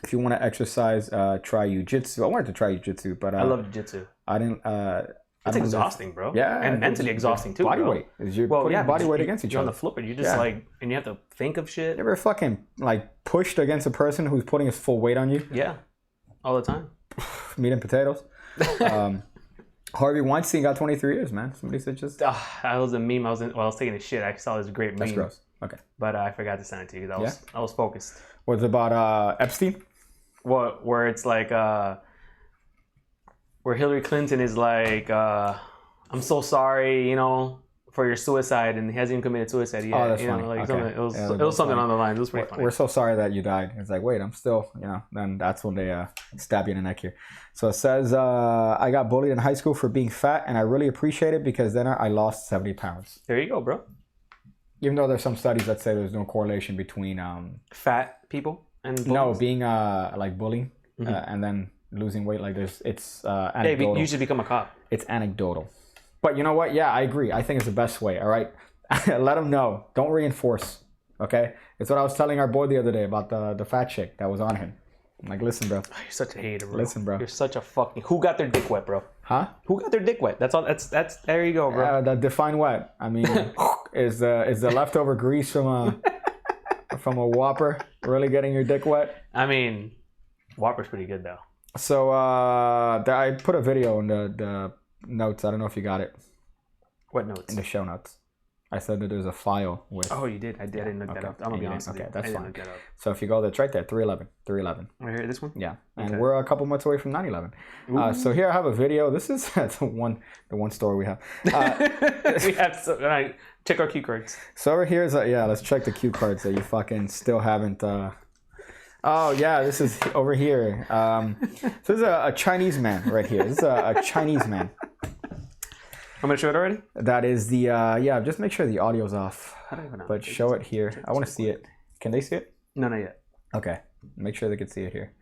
If you want to exercise, try jiu-jitsu. I wanted to try jiu-jitsu, but... I love jiu-jitsu. I didn't... It's exhausting, bro. Yeah. And mentally exhausting, too, body bro. weight. You're putting body weight against each other. You're on the flipper. You're just and you have to think of shit. You ever fucking, pushed against a person who's putting his full weight on you? Yeah. All the time. Meat and potatoes. Harvey Weinstein got 23 years, man. Somebody said just... that was a meme. I was taking a shit. I saw this great meme. That's gross. Okay. But I forgot to send it to you because I was focused. Was it about Epstein? What? Where it's like... where Hillary Clinton is like... I'm so sorry, for your suicide, and he hasn't even committed suicide yet. Oh, that's funny. Okay. It was something on the line. It was pretty funny. We're so sorry that you died. It's like, wait, I'm still, then that's when they stab you in the neck here. So it says, I got bullied in high school for being fat, and I really appreciate it because then I lost 70 pounds. There you go, bro. Even though there's some studies that say there's no correlation between... fat people and bullies? No, being bullying and then losing weight, it's anecdotal. Yeah, you should become a cop. It's anecdotal. But you know what? Yeah, I agree. I think it's the best way, all right? Let them know. Don't reinforce, okay? It's what I was telling our boy the other day about the fat chick that was on him. I'm like, listen, bro. You're such a hater, bro. Listen, bro. You're such a fucking... Who got their dick wet, bro? Huh? Who got their dick wet? That's all. That's. There you go, bro. Define wet. I mean, is the leftover grease from a Whopper really getting your dick wet? I mean, Whopper's pretty good, though. So I put a video in the notes. I don't know if you got it. What notes? In the show notes. I said that there's a file with... Oh, you did? I didn't look that up. I'm going to be honest with you. Okay, that's fine. Look that up. So if you go there, it's right there, 311. Right here, this one? Yeah. And we're a couple months away from 9/11. So here I have a video. This is the one story we have. We have... check our cue cards. So over here is... let's check the cue cards that you fucking still haven't... Oh, yeah, this is over here. So this is a Chinese man right here. This is a Chinese man. I'm going to show it already? That is the... just make sure the audio's off. But show it here. I want to see it. Can they see it? No, not yet. Okay. Make sure they can see it here.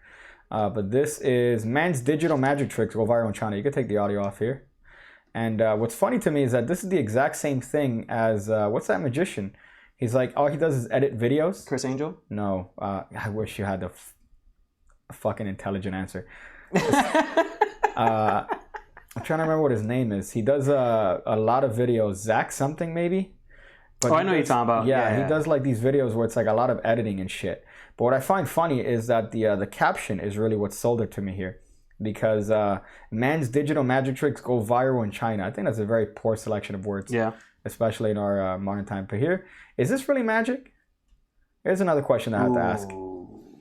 But this is man's digital magic tricks go viral in China. You can take the audio off here. And what's funny to me is that this is the exact same thing as what's that magician? He's like, all he does is edit videos. Chris Angel? No, I wish you had a fucking intelligent answer. I'm trying to remember what his name is. He does a lot of videos. Zach something maybe. But I know what you're talking about. Yeah, he does like these videos where it's like a lot of editing and shit. But what I find funny is that the caption is really what sold it to me here, because man's digital magic tricks go viral in China. I think that's a very poor selection of words. Yeah. Especially in our modern time. But here, is this really magic? Here's another question I have to ask.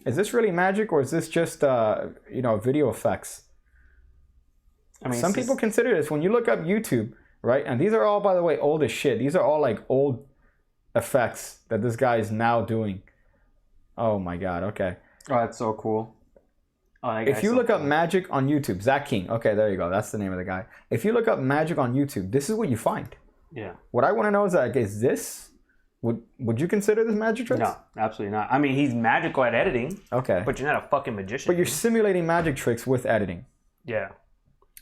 Is this really magic, or is this just video effects? I mean, some people consider this when you look up YouTube, right? And these are all, by the way, old as shit. These are all like old effects that this guy is now doing. Oh my God. Okay. Oh, that's so cool. Oh, if you look up magic on YouTube, Zach King. Okay, there you go. That's the name of the guy. If you look up magic on YouTube, this is what you find. Yeah. What I want to know is like, is this, would you consider this magic tricks? No, absolutely not. I mean, he's magical at editing. Okay. But you're not a fucking magician. But you're simulating magic tricks with editing. Yeah.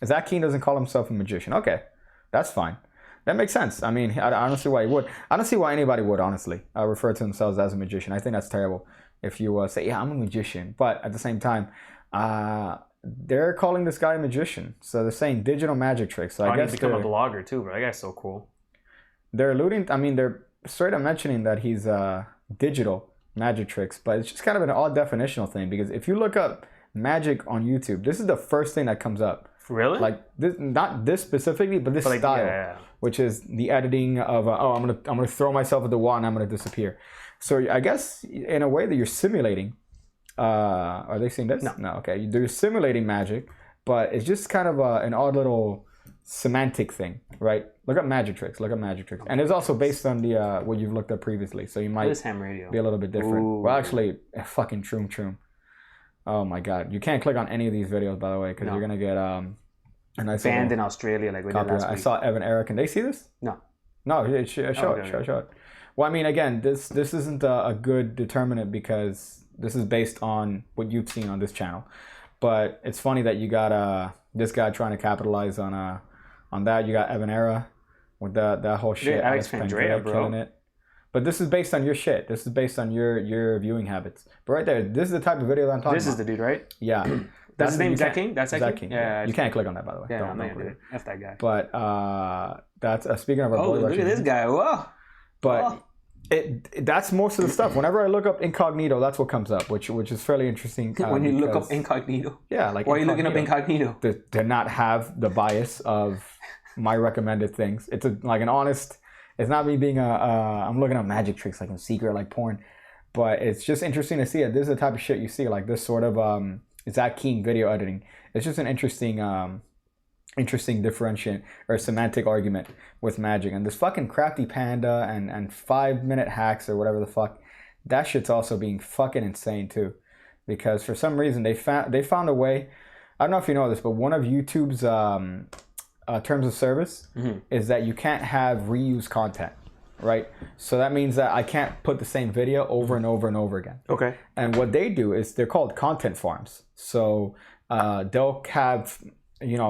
Zach King doesn't call himself a magician. Okay, that's fine. That makes sense. I mean, I don't see why he would. I don't see why anybody would, honestly, refer to themselves as a magician. I think that's terrible if you say, yeah, I'm a magician. But at the same time, they're calling this guy a magician. So they're saying digital magic tricks. So I guess he's become a blogger too, bro. That guy's so cool. They're alluding, they're straight up mentioning that he's digital magic tricks. But it's just kind of an odd definitional thing, because if you look up magic on YouTube, this is the first thing that comes up. Really? Like this, not this specifically, but this style, which is the editing of I'm gonna throw myself at the wall and I'm gonna disappear. So I guess in a way that you're simulating. Are they seeing this? No. Okay, you're simulating magic, but it's just kind of an odd little semantic thing, right? Look up magic tricks. And it's also based on the what you've looked up previously, so you might be a little bit different. Ooh. Well, actually, fucking troom. Oh my God, you can't click on any of these videos, by the way, because you're gonna get a nice banned in Australia, like we did last week. I saw Evan Eric. Can they see this? No, show it. Well, I mean, again, this isn't a good determinant because this is based on what you've seen on this channel. But it's funny that you got this guy trying to capitalize on that. You got Evan Era with that whole shit. Yeah, Alex Pandrea, bro. Killing it. But this is based on your shit. This is based on your viewing habits. But right there, this is the type of video that I'm talking about. This is the dude, right? Yeah. That's his name, Zach King? That's Zach King. Yeah. You can't click on that, by the way. Yeah, I'm not gonna do it. F that guy. But that's speaking of our boy. Look at this guy. Whoa. But that's most of the stuff. Whenever I look up incognito, that's what comes up, which is fairly interesting. When you look up incognito? Yeah, like why are you looking up incognito? To not have the bias of my recommended things. It's like an honest. It's not me being I'm looking up magic tricks like in secret, like porn. But it's just interesting to see it. This is the type of shit you see, like this sort of Zach King video editing. It's just an interesting differentiate or semantic argument with magic. And this fucking Crafty Panda and 5-minute hacks or whatever the fuck, that shit's also being fucking insane too. Because for some reason they found a way. I don't know if you know this, but one of YouTube's terms of service is that you can't have reuse content, right? So that means that I can't put the same video over and over and over again. Okay. And what they do is they're called content farms. So they'll have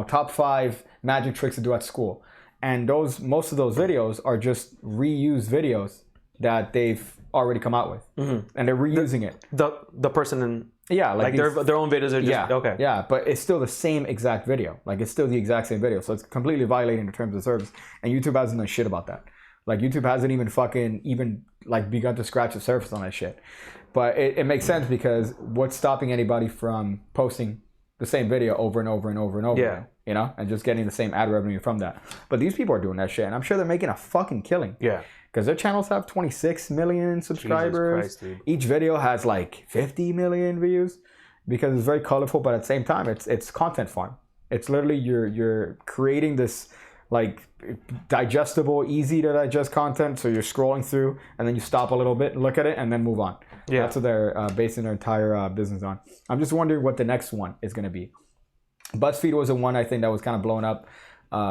top 5 magic tricks to do at school, and most of those videos are just reused videos that they've already come out with, and they're reusing it. The person in like their own videos are just okay. Yeah, but it's still the same exact video. Like it's still the exact same video, so it's completely violating the terms of service. And YouTube hasn't done shit about that. Like YouTube hasn't even begun to scratch the surface on that shit. But it makes sense, because what's stopping anybody from posting the same video over and over and over and over again, and just getting the same ad revenue from that? But these people are doing that shit, and I'm sure they're making a fucking killing. Yeah. Because their channels have 26 million subscribers. Jesus Christ, dude. Each video has like 50 million views, because it's very colorful, but at the same time, it's content farm. It's literally you're creating this like digestible, easy to digest content. So you're scrolling through, and then you stop a little bit, look at it, and then move on. Yeah. That's what they're basing their entire business on. I'm just wondering what the next one is going to be. BuzzFeed was the one I think that was kind of blown up,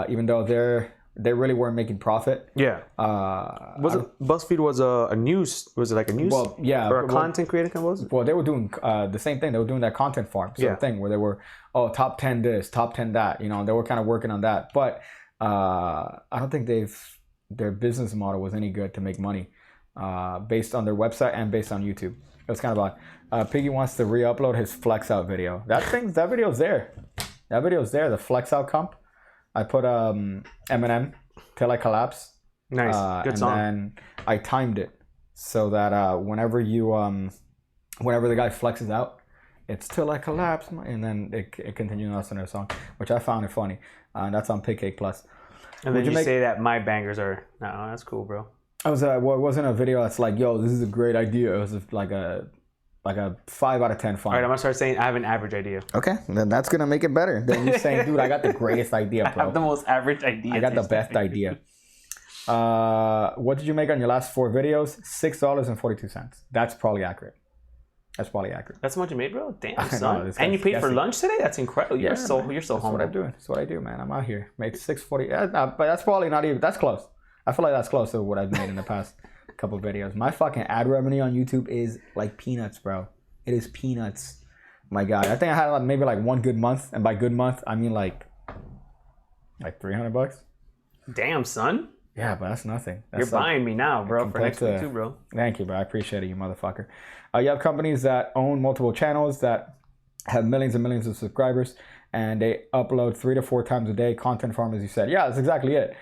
even though they're they really weren't making profit. Yeah. BuzzFeed was a news? Was it like a news? Well, yeah. Or a content creator company? Well, they were doing the same thing. They were doing that content farm sort of thing where they were, top 10 this, top 10 that. You know, they were kind of working on that. But I don't think their business model was any good to make money based on their website and based on YouTube. It was kind of like Piggy wants to re-upload his flex out video. That video's there. That video's there. The flex out comp. I put Eminem Till I Collapse. Nice. Good song. And then I timed it so that whenever the guy flexes out, it's Till I Collapse, and then it continues on another song, which I found it funny. That's on Pig Cake Plus. And then you say that my bangers are, no, that's cool, bro. It wasn't a video that's like, yo, this is a great idea. It was like a 5 out of 10 fun. All right, I'm gonna start saying I have an average idea. Okay, then that's gonna make it better. Then you saying, dude, I got the greatest idea, bro. I have the most average idea. I got the best idea. What did you make on your last 4 videos? $6.42. That's probably accurate. That's how much you made, bro? Damn, son. And you paid for lunch today? That's incredible. You're so humble. That's what I'm doing. That's what I do, man. I'm out here. Made $6.40. But that's probably not even. That's close. I feel like that's close to what I've made in the past couple of videos. My fucking ad revenue on YouTube is like peanuts, bro. It is peanuts. My God, I think I had maybe like one good month, and by good month I mean like $300. Damn, son. Yeah, but that's nothing. You're buying me now, bro, for next week too, bro. Thank you, bro. I appreciate it, you motherfucker. You have companies that own multiple channels that have millions and millions of subscribers, and they upload 3 to 4 times a day. Content farm, as you said. Yeah, that's exactly it.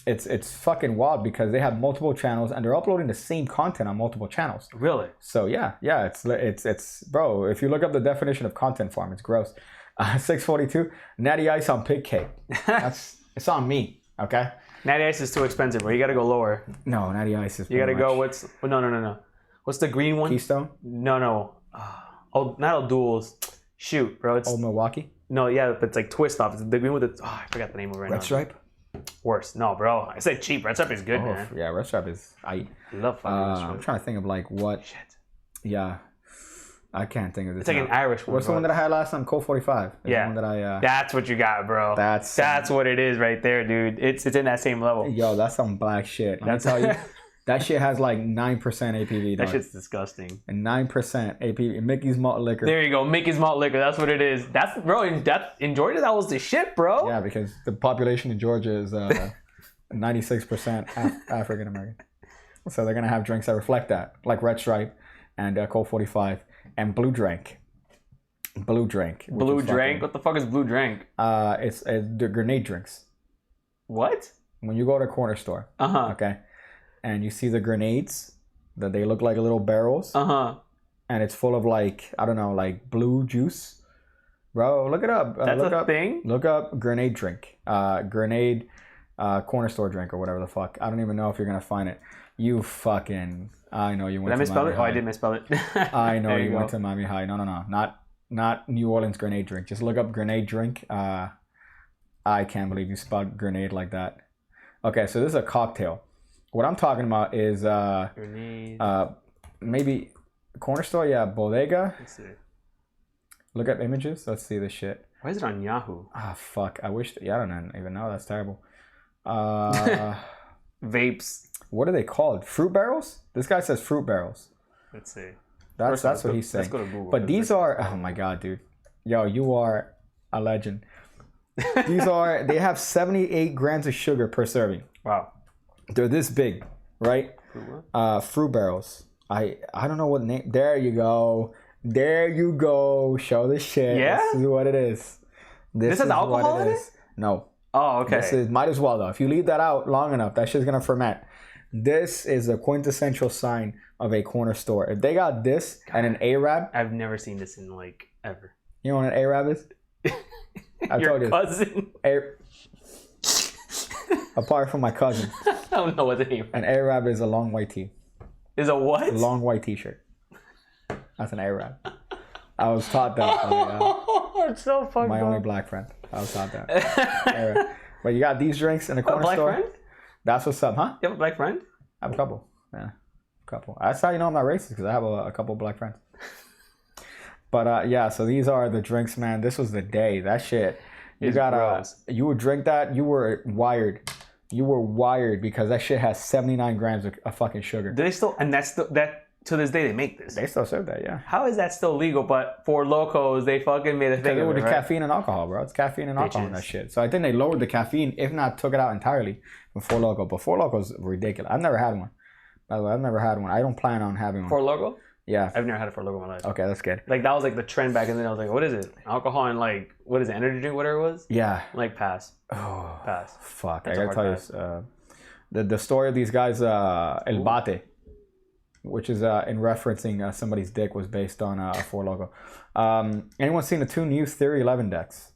It's fucking wild because they have multiple channels and they're uploading the same content on multiple channels. Really? So yeah, it's bro. If you look up the definition of content farm, it's gross. 642 Natty Ice on Pig Cake. It's on me. Okay. Natty Ice is too expensive, bro. You gotta go lower. No, Natty Ice is. You gotta go. No. What's the green one? Keystone. No. Oh, not Old Duels. Shoot, bro. It's Old Milwaukee. No, yeah, but it's like twist off. It's the green with the. I forgot the name of it right now. Red Stripe. Worse. No, bro. I said cheap. Red Stripe is good, man. Yeah, Red Stripe is. I love fucking Red Stripe. I'm trying to think of like what. Shit. Yeah. I can't think of this. It's like an Irish one. What's the one that I had last time? Colt 45. Yeah. The one that I. That's what you got, bro. That's what it is right there, dude. It's in that same level. Yo, that's some black shit. Let me tell you, that shit has like 9% APV. That shit's disgusting. And 9% APV. Mickey's Malt Liquor. There you go, Mickey's Malt Liquor. That's what it is. That's bro. In Georgia, that was the shit, bro. Yeah, because the population in Georgia is 96% African American. So they're gonna have drinks that reflect that, like Red Stripe and Colt 45 and Blue Drink. Blue Drink. Blue Drink? What the fuck is Blue Drink? It's the grenade drinks. What? When you go to a corner store, okay, and you see the grenades, that they look like little barrels, and it's full of like, I don't know, like blue juice. Bro, look it up. That's a thing? Look up grenade drink. Grenade corner store drink or whatever the fuck. I don't even know if you're going to find it. You fucking... I know you went to Miami High. Oh, I did misspell it. I know you went to Miami High. No. Not New Orleans grenade drink. Just look up grenade drink. I can't believe you spelled grenade like that. Okay, so this is a cocktail. What I'm talking about is grenade. Maybe corner store, yeah, bodega. Let's see. Look up images. Let's see this shit. Why is it on Yahoo? Fuck. I wish. Yeah, I don't even know. That's terrible. Vapes. What are they called? Fruit barrels? This guy says fruit barrels. Let's see. That's what he's saying. Let's go to Google. But these are. Oh my god, dude. Yo, you are a legend. They have 78 grams of sugar per serving. Wow. They're this big, right? Fruit barrels. I don't know what name. There you go. Show the shit. Yeah? This is what it is. This has alcohol in it? No. Oh, okay. Might as well though. If you leave that out long enough, that shit's gonna ferment. This is a quintessential sign of a corner store. If they got this and an Arab. I've never seen this in like ever. You know what an Arab is? Your cousin? Apart from my cousin. I don't know what the name. An Arab is a long white tee. Is a what? A long white t-shirt. That's an Arab. I was taught that. It's so fucked my up. only black friend. I was taught that. Arab. But you got these drinks in the corner black store. Friend? That's what's up, huh? You have a black friend? I have a couple. Yeah, a couple. That's how you know I'm not racist, because I have a couple black friends. But yeah, so these are the drinks, man. This was the day. That shit. It's gross. You would drink that. You were wired. You were wired because that shit has 79 grams of fucking sugar. Do they still? And that's that. To this day, they make this. They still serve that, yeah. How is that still legal? But for locos, they fucking made a thing of it, With right? caffeine and alcohol, bro. It's caffeine and alcohol in Bitches. that shit. So I think they lowered the caffeine, if not took it out entirely, with Four Loko. But Four Loko is ridiculous. I've never had one. By the way, I've never had one. I don't plan on having one. For loco? Yeah. I've never had it for loco in my life. Okay, that's good. Like that was like the trend back, and then I was like, what is it? Alcohol and like what is it? Energy drink, whatever it was. Yeah. Like pass. Oh, Pass. fuck. That's I a gotta hard tell you, the story of these guys, El Bate, which is in referencing somebody's dick, was based on Four Loko. Anyone seen the two new Theory 11 decks?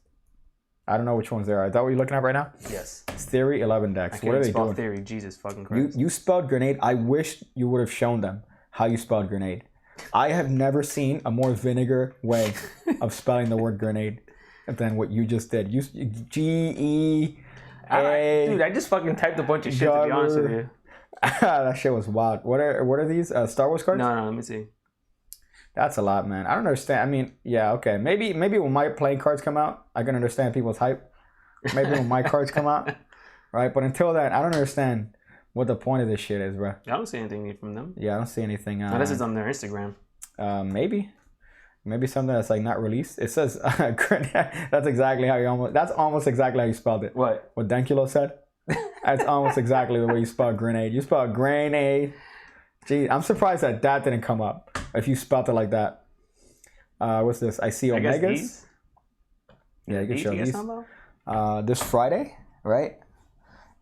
I don't know which ones they are. Is that what you're looking at right now? Yes. It's Theory 11 decks. I What are can't they spell doing? theory. Jesus fucking Christ. You spelled grenade. I wish you would have shown them how you spelled grenade. I have never seen a more vinegar way of spelling the word grenade than what you just did. You G-E-A. Dude, I just fucking typed a bunch of shit to be honest with you. That shit was wild. What are these? Star Wars cards? No, let me see. That's a lot, man. I don't understand. I mean, yeah, okay. Maybe when my playing cards come out, I can understand people's hype. Maybe when my cards come out, right? But until then, I don't understand what the point of this shit is, bro. I don't see anything new from them. Yeah, I don't see anything. Unless it's on their Instagram. Maybe something that's like not released. It says that's exactly how you that's almost exactly how you spelled it. What Denkulo said. That's almost exactly the way you spell grenade. You spell grenade. Gee, I'm surprised that didn't come up if you spelled it like that. What's this? I see I guess Omegas. these? Yeah, you can show you these. guys talking about? This Friday, right?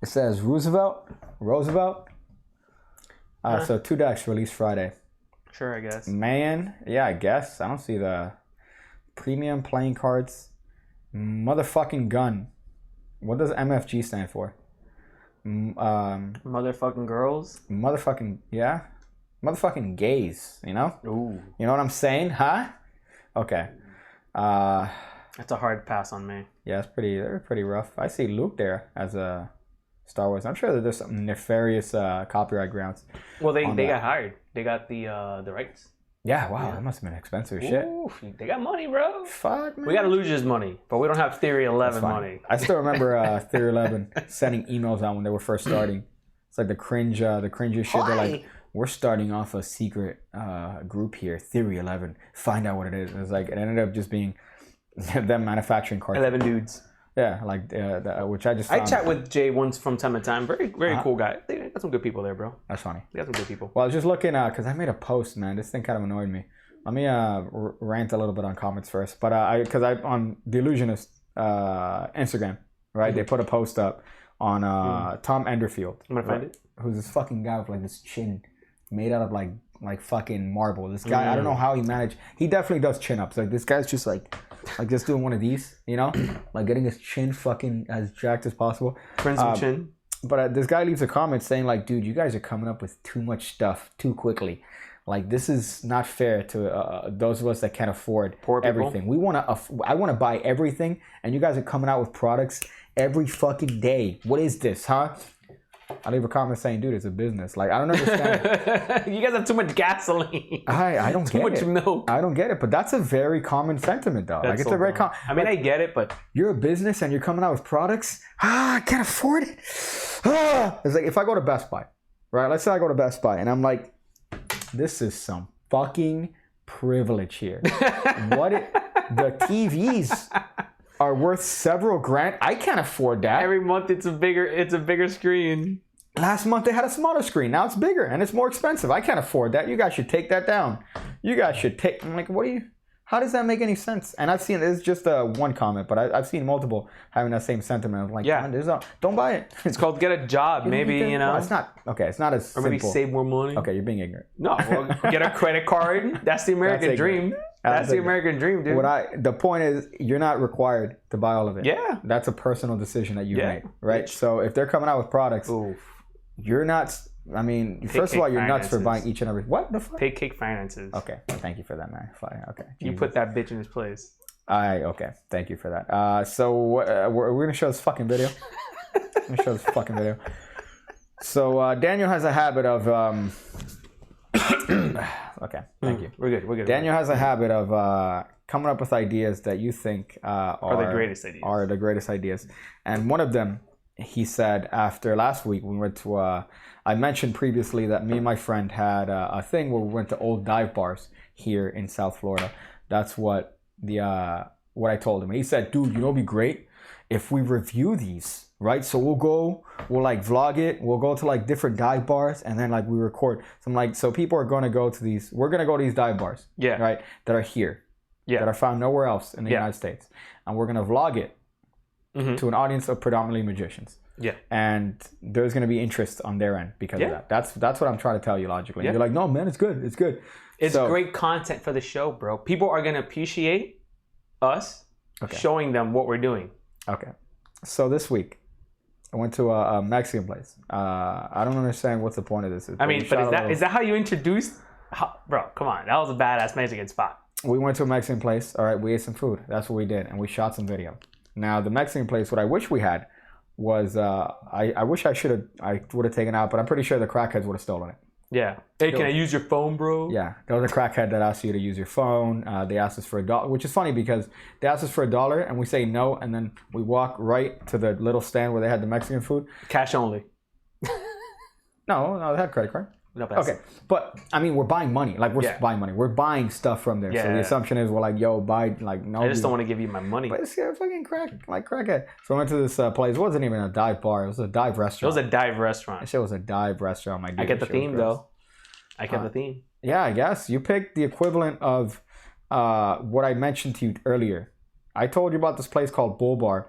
It says Roosevelt. So 2 decks released Friday. Sure, I guess. Man, yeah, I guess. I don't see the premium playing cards. Motherfucking gun. What does MFG stand for? Motherfucking girls. Motherfucking, yeah. Motherfucking gays, you know? Ooh. You know what I'm saying, huh? Okay. That's a hard pass on me. Yeah, they're pretty rough. I see Luke there as a Star Wars. I'm sure that there's some nefarious copyright grounds. Well, they got hired. They got the rights. Yeah, wow, that must have been expensive as shit. Ooh, they got money, bro. Fuck, man. We got to lose his money, but we don't have Theory 11 Fine. money. I still remember Theory 11 sending emails out when they were first starting. It's like the cringy shit. They're like, we're starting off a secret group here, Theory 11. Find out what it is. And it's like, it ended up just being them manufacturing cards. 11 dudes. Yeah, like which I just found. I chat with Jay once from time to time. Very cool guy. They got some good people there, bro. That's funny. They got some good people. Well, I was just looking because I made a post, man. This thing kind of annoyed me. Let me rant a little bit on comments first. But because I on the Illusionist Instagram, right? They put a post up on Tom Enderfield. I'm gonna find it. Who's this fucking guy with like this chin made out of like fucking marble. This guy, I don't know how he managed. He definitely does chin ups. Like this guy's just like just doing one of these, you know, like getting his chin fucking as jacked as possible. Crimson chin. But this guy leaves a comment saying like, dude, you guys are coming up with too much stuff too quickly. Like this is not fair to those of us that can't afford Poor people. everything. I want to buy everything, and you guys are coming out with products every fucking day. What is this, huh? I leave a comment saying, dude, it's a business. Like, I don't understand. You guys have too much gasoline. I don't get it. Too much milk. I don't get it, but that's a very common sentiment, though. Like, it's a very common. I mean, I get it, but You're a business and you're coming out with products. I can't afford it. It's like if I go to Best Buy, right? Let's say I go to Best Buy and I'm like, this is some fucking privilege here. The TVs are worth several grand. I can't afford that. every month it's a bigger screen. Last month they had a smaller screen. Now it's bigger and it's more expensive. I can't afford that. You guys should take that down. You guys should take. I'm like, how does that make any sense? And I've seen, it's just one comment, but I've seen multiple having that same sentiment of like, Yeah. don't buy it. It's called get a job, maybe, you know. Well, it's not, okay, it's not as Or simple. maybe save more money. Okay, you're being ignorant. No, well, get a credit card. That's the American That's dream. That's the American dream, dude. The point is, you're not required to buy all of it. Yeah. That's a personal decision that you Yeah. made, right? Bitch. So if they're coming out with products, Oof. you're not, I mean, first of all, you're nuts for finances. buying each and every, what the fuck? Pay cake finances. Okay, thank you for that, man. Fine. Okay. You Jesus. put that bitch in his place. Okay, thank you for that. So we're gonna show this fucking video. Let me show this fucking video. So Daniel has a habit of okay, thank you. We're good. Daniel has a habit of coming up with ideas that you think are the greatest ideas. Are the greatest ideas. And one of them, he said, after last week we went to. I mentioned previously that me and my friend had a thing where we went to old dive bars here in South Florida. That's what what I told him. He said, "Dude, you know, it'd be great if we review these." Right, so we'll like vlog it. We'll go to like different dive bars, and then like we record. So I'm like, so people are gonna go to these. We're gonna go to these dive bars, Yeah. right, that are here, Yeah. that are found nowhere else in the Yeah. United States, and we're gonna vlog it to an audience of predominantly magicians. Yeah. And there's gonna be interest on their end because of that. That's what I'm trying to tell you logically. Yeah. You're like, no, man, it's good. It's good. It's So- great content for the show, bro. People are gonna appreciate us showing them what we're doing. Okay. So this week, I went to a Mexican place. I don't understand what's the point of this. I mean, but is that how you introduced? Bro, come on. That was a badass Mexican spot. We went to a Mexican place. All right, we ate some food. That's what we did, and we shot some video. Now, the Mexican place, what I wish we had was, I wish I would have taken out, but I'm pretty sure the crackheads would have stolen it. Yeah. Hey, can I use your phone, bro? Yeah, there was a crackhead that asked you to use your phone. They asked us for $1, which is funny because they asked us for $1 and we say no, and then we walk right to the little stand where they had the Mexican food. Cash only. No, they had credit card. No, that's Okay, but I mean, we're buying money. Like we're buying money. We're buying stuff from there. So the Yeah. assumption is we're like, yo, buy like no. I just don't want to give you my money. But it's fucking crackhead. So I went to this place. It wasn't even a dive bar. It was a dive It restaurant. was a dive restaurant. That shit was a dive restaurant. My dude. I get the That shit was theme, gross. though. I get the theme. Yeah, I guess you picked the equivalent of what I mentioned to you earlier. I told you about this place called Bull Bar,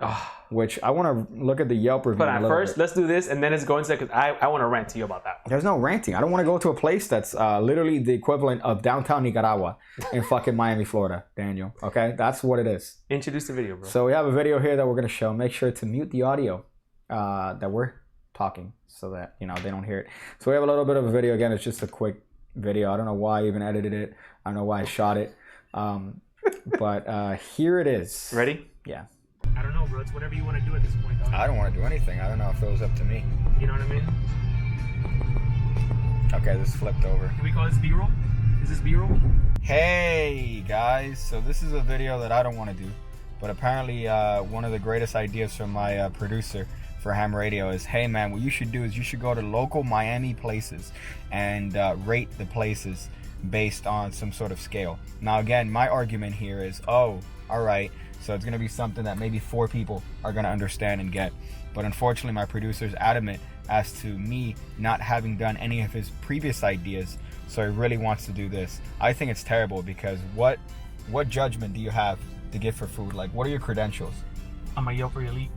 which I want to look at the Yelp review. But a little first, bit. let's do this, and then it's going to because I want to rant to you about that. There's no ranting. I don't want to go to a place that's literally the equivalent of downtown Nicaragua in fucking Miami, Florida, Daniel. Okay? That's what it is. Introduce the video, bro. So we have a video here that we're going to show. Make sure to mute the audio that we're talking so that, you know, they don't hear it. So we have a little bit of a video. Again, it's just a quick video. I don't know why I even edited it. I don't know why I shot it. But here it is. Ready? Yeah. I don't know, bro. It's whatever you want to do at this point, dog. I don't want to do anything. I don't know if it was up to me. You know what I mean? Okay, this flipped over. Can we call this B-roll? Is this B-roll? Hey guys, so this is a video that I don't want to do, but apparently one of the greatest ideas from my producer for Ham Radio is, hey man, what you should do is you should go to local Miami places and rate the places based on some sort of scale. Now again, my argument here is, oh, all right, so it's going to be something that maybe 4 people are going to understand and get. But unfortunately, my producer is adamant as to me not having done any of his previous ideas, so he really wants to do this. I think it's terrible because what judgment do you have to give for food? Like, what are your credentials? I'm a Yelper Elite.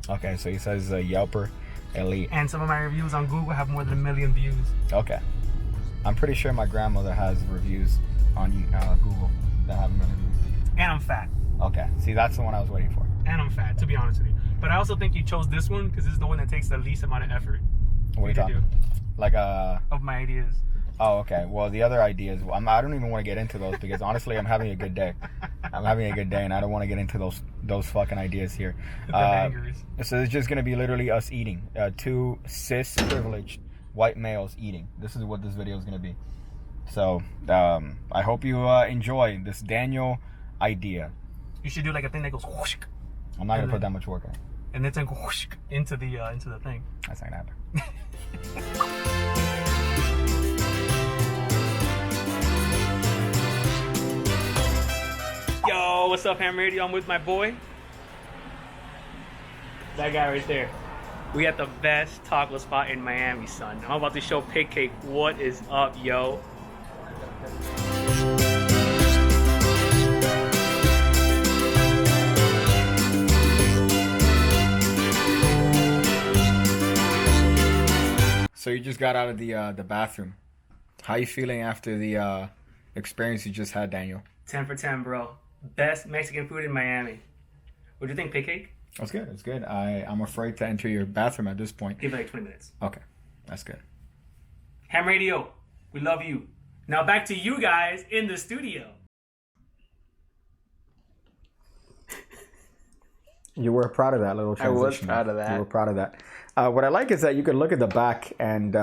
Okay, so he says he's a Yelper Elite. And some of my reviews on Google have more than 1 million views. Okay. I'm pretty sure my grandmother has reviews on Google that have 1 million views. And I'm fat. Okay, see, that's the one I was waiting for. And I'm fat, to be honest with you. But I also think you chose this one because this is the one that takes the least amount of effort. What are you talking? Like of my ideas. Oh, okay. Well, the other ideas, I don't even want to get into those because honestly, I'm having a good day. I'm having a good day, and I don't want to get into those fucking ideas here. The bangers. So it's just gonna be literally us eating. 2 cis privileged white males eating. This is what this video is gonna be. So I hope you enjoy this Daniel idea. You should do like a thing that goes whoosh, I'm not gonna put that much work in. and then go whoosh into the thing. That's not gonna happen. Yo, what's up, Ham Radio? I'm with my boy. That guy right there. We at the best taco spot in Miami, son. I'm about to show Pig Cake what is up, yo. So you just got out of the bathroom. How you feeling after the experience you just had, Daniel? 10 for 10, bro. Best Mexican food in Miami. What do you think, Pig Cake? That's good. That's good. I'm afraid to enter your bathroom at this point. Give it like 20 minutes. Okay, that's good. Ham Radio, we love you. Now back to you guys in the studio. You were proud of that little transition. I was proud of that. You were proud of that. What I like is that you could look at the back and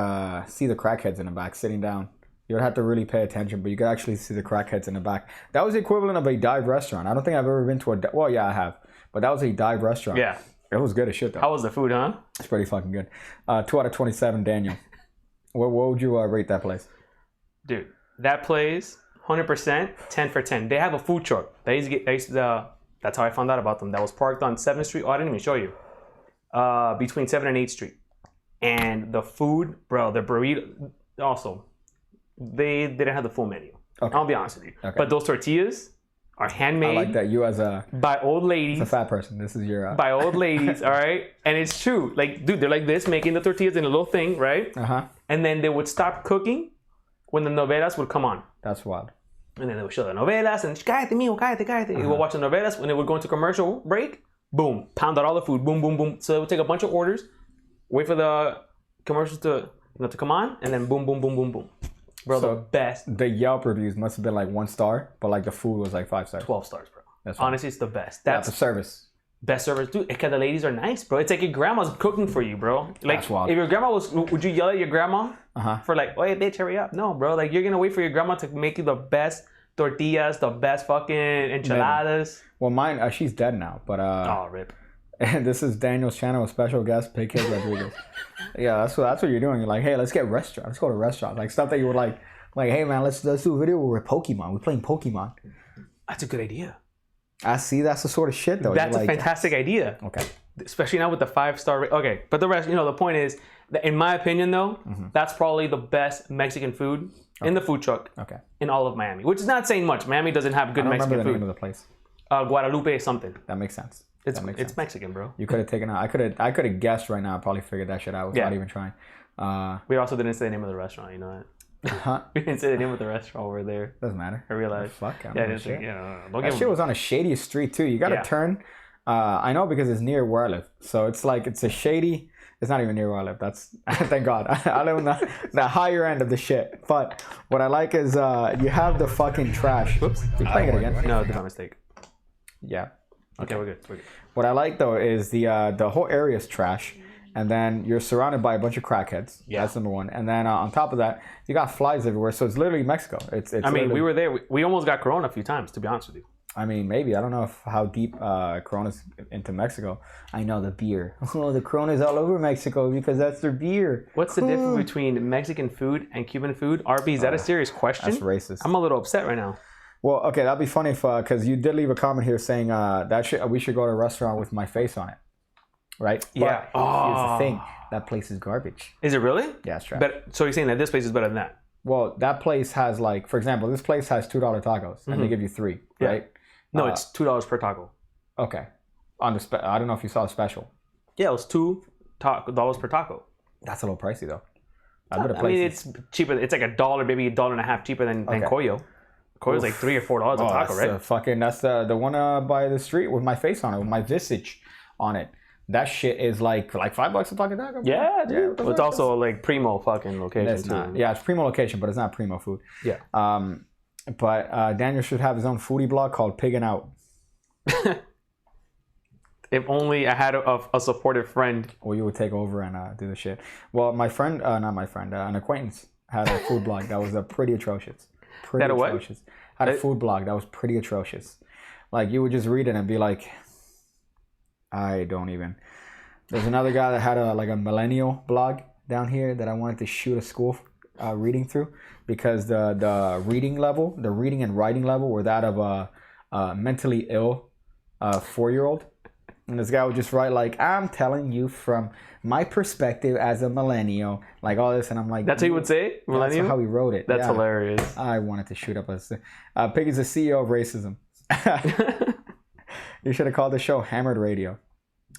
see the crackheads in the back sitting down You would have to really pay attention, but you could actually see the crackheads in the back. That was the equivalent of a dive restaurant. I don't think I've ever been to a... Well, yeah, I have. But that was a dive restaurant. Yeah. It was good as shit, though. How was the food, huh? It's pretty fucking good. 2 out of 27, Daniel. What would you rate that place? Dude, that place, 100%, 10 for 10. They have a food truck. That's how I found out about them. That was parked on 7th Street. Oh, I didn't even show you. Between 7th and 8th Street. And the food, bro, the burrito, also, they didn't have the full menu. Okay. I'll be honest with you. Okay. But those tortillas are handmade. I like that. You as a... By old ladies. It's a fat person. This is your... By old ladies, all right? And it's true. Like, dude, they're like this, making the tortillas in a little thing, right? Uh-huh. And then they would stop cooking when the novelas would come on. That's wild. And then they would show the novelas and cállate, mijo, cállate. You would watch the novelas. When they would go into commercial break, boom, pound out all the food, boom, boom, boom. So they would take a bunch of orders, wait for the commercials to come on, and then boom, boom, boom, boom, boom. Bro, so the best. The Yelp reviews must have been like 1 star, but like the food was like 5 stars. 12 stars, bro. That's honestly, it's the best. That's the service. Best service, dude. Because the ladies are nice, bro. It's like your grandma's cooking for you, bro. Like, That's wild. if your grandma would you yell at your grandma for like, oh, hey, bitch, hurry up? No, bro. Like, you're gonna wait for your grandma to make you the best tortillas, the best fucking enchiladas. Well, mine, she's dead now, but oh, rip. And this is Daniel's channel with special guest Big Kid Rodriguez. Yeah, that's what you're doing. You're like, hey, let's get restaurant. Let's go to a restaurant. Like stuff that you were like, hey man, let's do a video where we're Pokemon. We're playing Pokemon. That's a good idea. I see. That's the sort of shit though. That's a fantastic idea. Okay. Especially now with the 5-star. Okay, but the rest, the point is, that in my opinion though, that's probably the best Mexican food in the food truck. Okay. In all of Miami, which is not saying much. Miami doesn't have good Mexican food. I don't remember the food. name of the place. Guadalupe something. That makes sense. It's Mexican, bro. You could have taken out. I could have guessed right now. I probably figured that shit out without even trying. We also didn't say the name of the restaurant. You know that. Huh? We didn't say the name of the restaurant over there. Doesn't matter. I realized. Fuck. I don't Yeah, know shit. that Shit was on a shady street too. You got to turn. I know because it's near where I live. So it's like it's a shady. It's not even near where I live. That's thank God. I live on the higher end of the shit. But what I like is you have the fucking trash. Whoops. You playing it again? No, it's my mistake. Yeah. Okay, we're good. What I like though is the whole area is trash, and then you're surrounded by a bunch of crackheads. Yeah, that's number one. And then on top of that, you got flies everywhere. So it's literally Mexico. It's I mean, we were there. We almost got corona a few times, to be honest with you. I mean, maybe. I don't know how deep Corona's into Mexico. I know the beer. Oh, the Corona's all over Mexico because that's their beer. What's the difference between Mexican food and Cuban food? RB, is that a serious question? That's racist. I'm a little upset right now. Well, okay, that'd be funny if because you did leave a comment here saying we should go to a restaurant with my face on it, right? Yeah. But here's the thing: that place is garbage. Is it really? Yeah, it's trash. But so you're saying that this place is better than that? Well, that place has like, for example, this place has $2 tacos, and they give you 3, right? No, it's $2 per taco. Okay. On the I don't know if you saw the special. Yeah, it was $2 per taco. That's a little pricey though. I mean, it's cheaper. It's like $1, maybe $1.50 cheaper than Coyo. Coyo's like $3 or $4 a taco, right? That's the one by the street with my face on it, with my visage on it. That shit is like $5 a fucking taco. Yeah, dude. It's also like primo fucking location. It's not. Yeah, it's primo location, but it's not primo food. Yeah. But Daniel should have his own foodie blog called Piggin' Out. If only I had a supportive friend. Or you would take over and do the shit. Well, my friend, not my friend, an acquaintance had a food blog that was pretty atrocious. Pretty atrocious. Had a food blog that was pretty atrocious. Like, you would just read it and be like, I don't even. There's another guy that had a millennial blog down here that I wanted to shoot a school reading through because the reading level, the reading and writing level were that of a mentally ill 4-year-old. And this guy would just write like, I'm telling you from my perspective as a millennial, like all this. And I'm like, that's what he would say? Millennial? That's how he wrote it. That's hilarious. I wanted to shoot up a... Pig is the CEO of racism. You should have called the show Hammered Radio.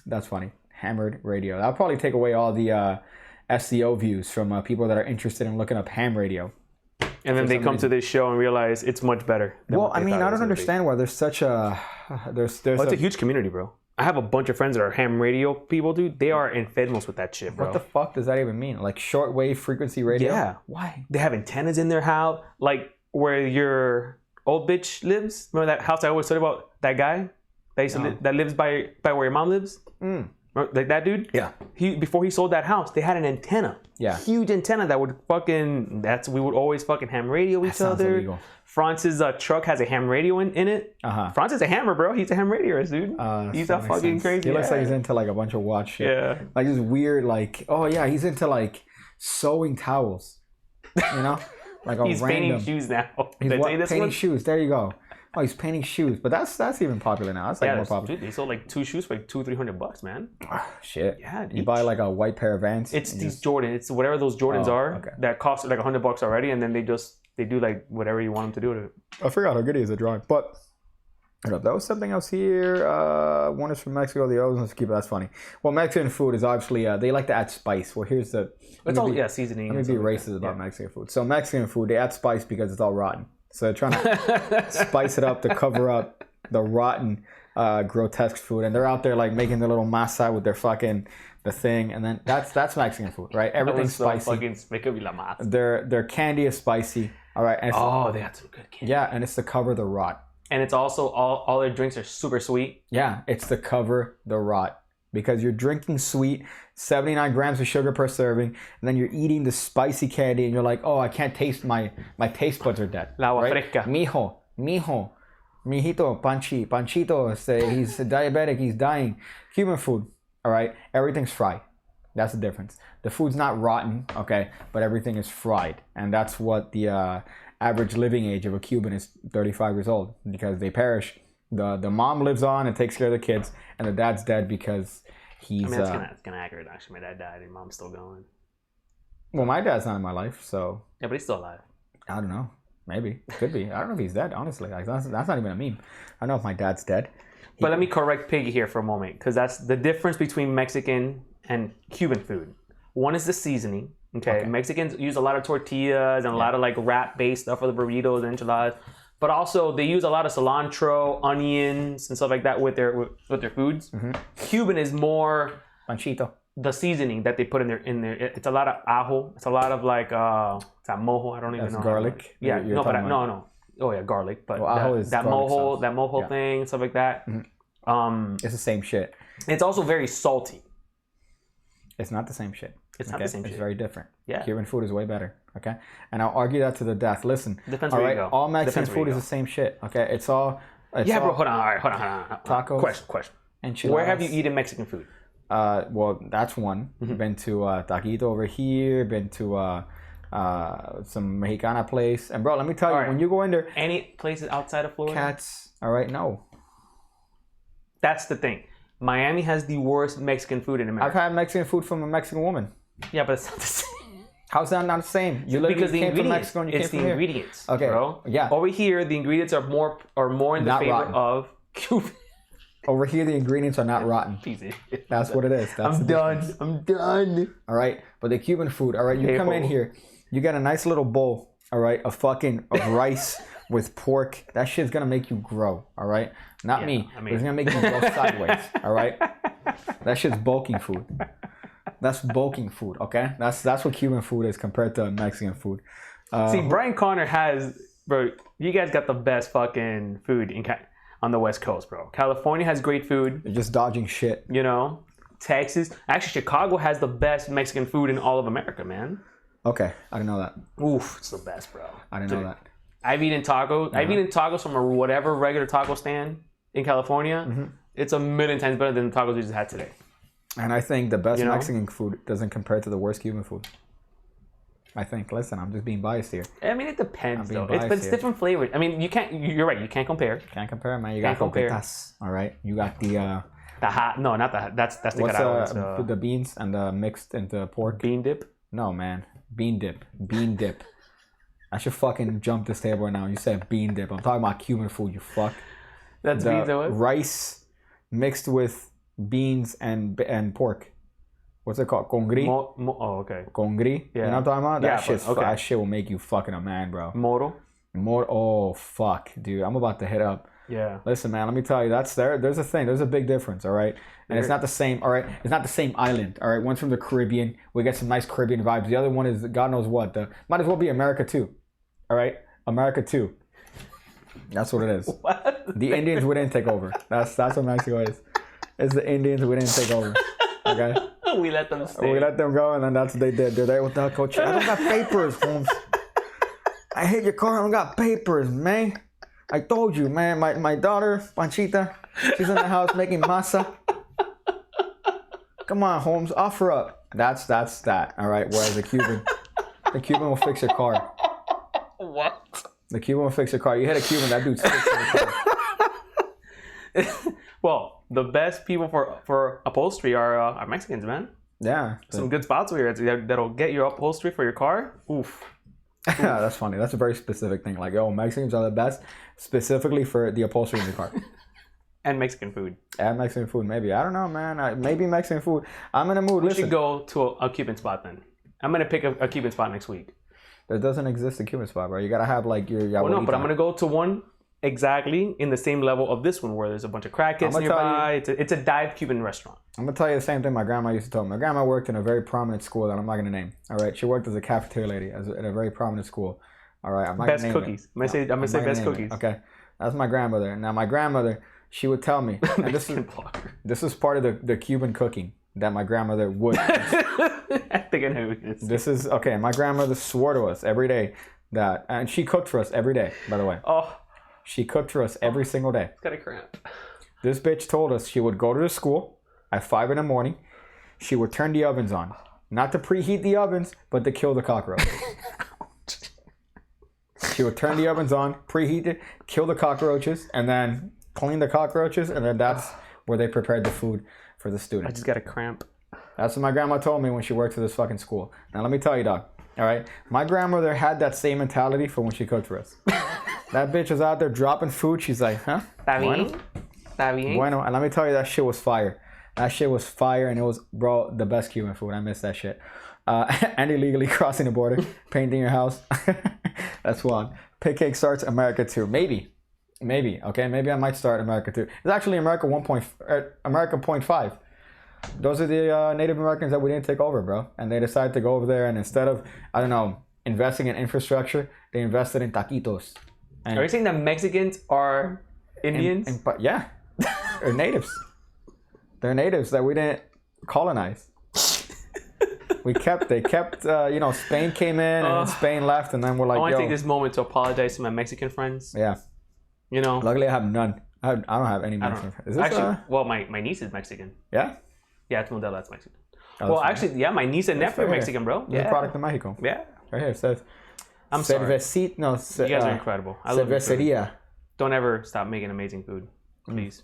That's funny. Hammered Radio. That'll probably take away all the SEO views from people that are interested in looking up ham radio. And then they come to this show and realize it's much better. Well, I mean, I don't understand why there's such a... It's a huge community, bro. I have a bunch of friends that are ham radio people, dude. They are enfermos with that shit, bro. What the fuck does that even mean? Like shortwave frequency radio? Yeah. Why? They have antennas in their house. Like where your old bitch lives. Remember that house I always told you about? That guy that lives by where your mom lives? Like that dude? Yeah. Before he sold that house, they had an antenna. Yeah. Huge antenna that would fucking, we would always fucking ham radio each sounds other. illegal. France's truck has a ham radio in it. France is a hammer, bro. He's a ham radioist, dude. He's a fucking crazy. He looks like he's into like a bunch of watch shit. Yeah. Like this weird, like, oh yeah, he's into like sewing towels. You know? Like a He's random. painting shoes now. He's Did I say this painting one? shoes. There you go. Oh, he's painting shoes, but that's even popular now. That's like more popular. Dude, they sold like 2 shoes for like $200-$300, man. Shit. Yeah, You buy like a white pair of Vans. It's and these Jordan. It's whatever those Jordans are okay. that cost like $100 already, and then they do like whatever you want them to do to it. I forgot how good he is at drawing, but that was something else here. One is from Mexico, the other one's from Cuba. That's funny. Well, Mexican food is obviously they like to add spice. Well, here's the. It's all seasoning. Let me be racist about Mexican food. So Mexican food, they add spice because it's all rotten. So they're trying to spice it up to cover up the rotten, grotesque food, and they're out there like making their little masa with their fucking the thing, and then that's Mexican food, right? Everything's spicy. Their candy is spicy. All right. And they had some good candy. Yeah, and it's to cover the rot. And it's also all their drinks are super sweet. Yeah, it's to cover the rot because you're drinking sweet, 79 grams of sugar per serving, and then you're eating the spicy candy, and you're like, oh, I can't taste my taste buds are dead. La agua right? fresca. Mijito, Panchito, he's diabetic, he's dying. Cuban food, all right, everything's fried. That's the difference. The food's not rotten, okay, but everything is fried, and that's what the average living age of a Cuban is 35 years old because they perish. The mom lives on and takes care of the kids, and the dad's dead because he's. I mean, that's kind of accurate. Actually, my dad died, and mom's still going. Well, my dad's not in my life, so. Yeah, but he's still alive. I don't know. Maybe. Could be. I don't know if he's dead, honestly. Like, that's not even a meme. I don't know if my dad's dead. But let me correct Piggy here for a moment, because that's the difference between Mexican and Cuban food. One is the seasoning. Okay. Mexicans use a lot of tortillas and a lot of like wrap-based stuff for the burritos and enchiladas. But also they use a lot of cilantro, onions, and stuff like that with their foods. Mm-hmm. Cuban is more Panchito. The seasoning that they put in there. It's a lot of ajo. It's a lot of like it's that mojo. I don't even know. That's garlic. Yeah, no. Oh yeah, garlic. But well, ajo is that mojo thing, stuff like that. Mm-hmm. It's the same shit. It's also very salty. It's not the same shit. It's not the same shit. It's very different. Yeah. Cuban food is way better. Okay. And I'll argue that to the death. Listen. Depends where you go. All Mexican food is the same shit. Okay. It's all. Yeah, bro. Hold on. All right. Hold on. Tacos. Question. Enchiladas. Where have you eaten Mexican food? Well, that's one. Mm-hmm. Been to Taquito over here. Been to some Mexicana place. And bro, let me tell you, when you go in there, any places outside of Florida, cats. All right, no. That's the thing. Miami has the worst Mexican food in America. I've had Mexican food from a Mexican woman. Yeah, but it's not the same. How's that not the same? You literally came from Mexico and you came from here. It's the ingredients. Okay, bro. Yeah. Over here, the ingredients are more in the favor of Cuban. Over here, the ingredients are not rotten. That's what it is. I'm done. All right, but the Cuban food. All right, you come in here, you get a nice little bowl. All right, of rice with pork. That shit's gonna make you grow. All right, not me. I mean, it's gonna make you grow sideways. All right, that shit's bulking food. That's bulking food. Okay, that's what Cuban food is compared to Mexican food. See, Brian Connor has, bro. You guys got the best fucking food on the West Coast, bro. California has great food. You're just dodging shit. You know, Texas. Actually, Chicago has the best Mexican food in all of America, man. Okay, I didn't know that. Oof, it's the best, bro. I didn't know that. I've eaten tacos. I've eaten tacos from whatever regular taco stand in California. Mm-hmm. It's a million times better than the tacos we just had today. And I think the best Mexican food doesn't compare to the worst Cuban food. I think. Listen, I'm just being biased here. I mean, it depends though. It's different flavors. I mean, you're right. You can't compare. Can't compare, man. You got coquetas. All right. You got the hot. No, not the hot. That's the What's the beans and the mixed into pork? Bean dip? No, man. Bean dip. I should fucking jump this table right now. You said bean dip. I'm talking about Cuban food. You fuck. That's beans and what? Rice mixed with beans and pork. What's it called? Congri? Oh, okay. Congri? Yeah. You know what I'm talking about? Yeah, That shit will make you fucking a man, bro. Moro? Oh, fuck, dude. I'm about to hit up. Yeah. Listen, man, let me tell you, there's a thing. There's a big difference, all right? And it's not the same, all right? It's not the same island, all right? One's from the Caribbean. We get some nice Caribbean vibes. The other one is God knows what. Might as well be America too, all right? America too. That's what it is. What? The Indians we didn't take over. That's what Mexico is. It's the Indians we didn't take over. Okay. We let them stay. We let them go, and then that's what they did. They're there with the coach. I don't got papers, Holmes. I hit your car. I don't got papers, man. I told you, man. My daughter, Panchita, she's in the house making masa. Come on, Holmes, offer up. That's that. All right. Whereas the Cuban will fix your car. What? The Cuban will fix your car. You hit a Cuban, that dude's fixing your car. Well, the best people for upholstery are Mexicans, man. Yeah. Some good spots here that'll get your upholstery for your car. Oof. Yeah, that's funny. That's a very specific thing. Like, oh, Mexicans are the best, specifically for the upholstery in the car. And Mexican food. And Mexican food, maybe. I don't know, man. Maybe Mexican food. I'm in a mood. We Listen, should go to a Cuban spot then. I'm gonna pick a Cuban spot next week. there doesn't exist a Cuban spot, bro. You gotta have like your. Well, no, but I'm gonna go to one exactly in the same level of this one, where there's a bunch of crackheads nearby. It's a dive Cuban restaurant. I'm gonna tell you the same thing my grandma used to tell me. My grandma worked in a very prominent school that I'm not gonna name. All right, she worked as a cafeteria lady at a very prominent school. All right, I'm not Best gonna name cookies. it. I'm gonna say best cookies. Okay, that's my grandmother. Now my grandmother, she would tell me, and this is part of the Cuban cooking that my grandmother would. I think I know who it is. This is okay. My grandmother swore to us every day that, and she cooked for us every day. By the way, she cooked for us every single day. Got a cramp. This bitch told us she would go to the school at 5 a.m. She would turn the ovens on, not to preheat the ovens, but to kill the cockroach. She would turn the ovens on, preheat it, kill the cockroaches, and then clean the cockroaches, and then that's where they prepared the food for the I students. just got a cramp. That's what my grandma told me when she worked for this fucking school. Now let me tell you, dog. All right, my grandmother had that same mentality for when she cooked for us. That bitch was out there dropping food. She's like, huh? Bueno. Bueno. And let me tell you, that shit was fire. That shit was fire, and it was, bro, the best Cuban food. I miss that shit. And illegally crossing the border, painting your house. That's one. Pig cake starts America 2. Maybe. Okay, maybe I might start America 2. It's actually America 0.5. Those are the Native Americans that we didn't take over, bro. And they decided to go over there, and instead of, I don't know, investing in infrastructure, they invested in taquitos. And Are you saying that Mexicans are Indians? Yeah. They're natives. They're natives that we didn't colonize. They kept, Spain came in and then Spain left, and then we're like, I want to take this moment to apologize to my Mexican friends. Yeah. You know, Luckily, I have none. I don't have any Mexican friends. Is this, actually, well, my niece is Mexican. Yeah? Yeah, it's Modelo. That's Mexican. Oh, Well, that's actually, yeah, my niece and nephew are right here. Mexican, bro. It's Yeah. a product of Mexico. Yeah. Right here it says. I'm sorry. You You guys are incredible. I love your food. Cerveceria. Don't ever stop making amazing food, please.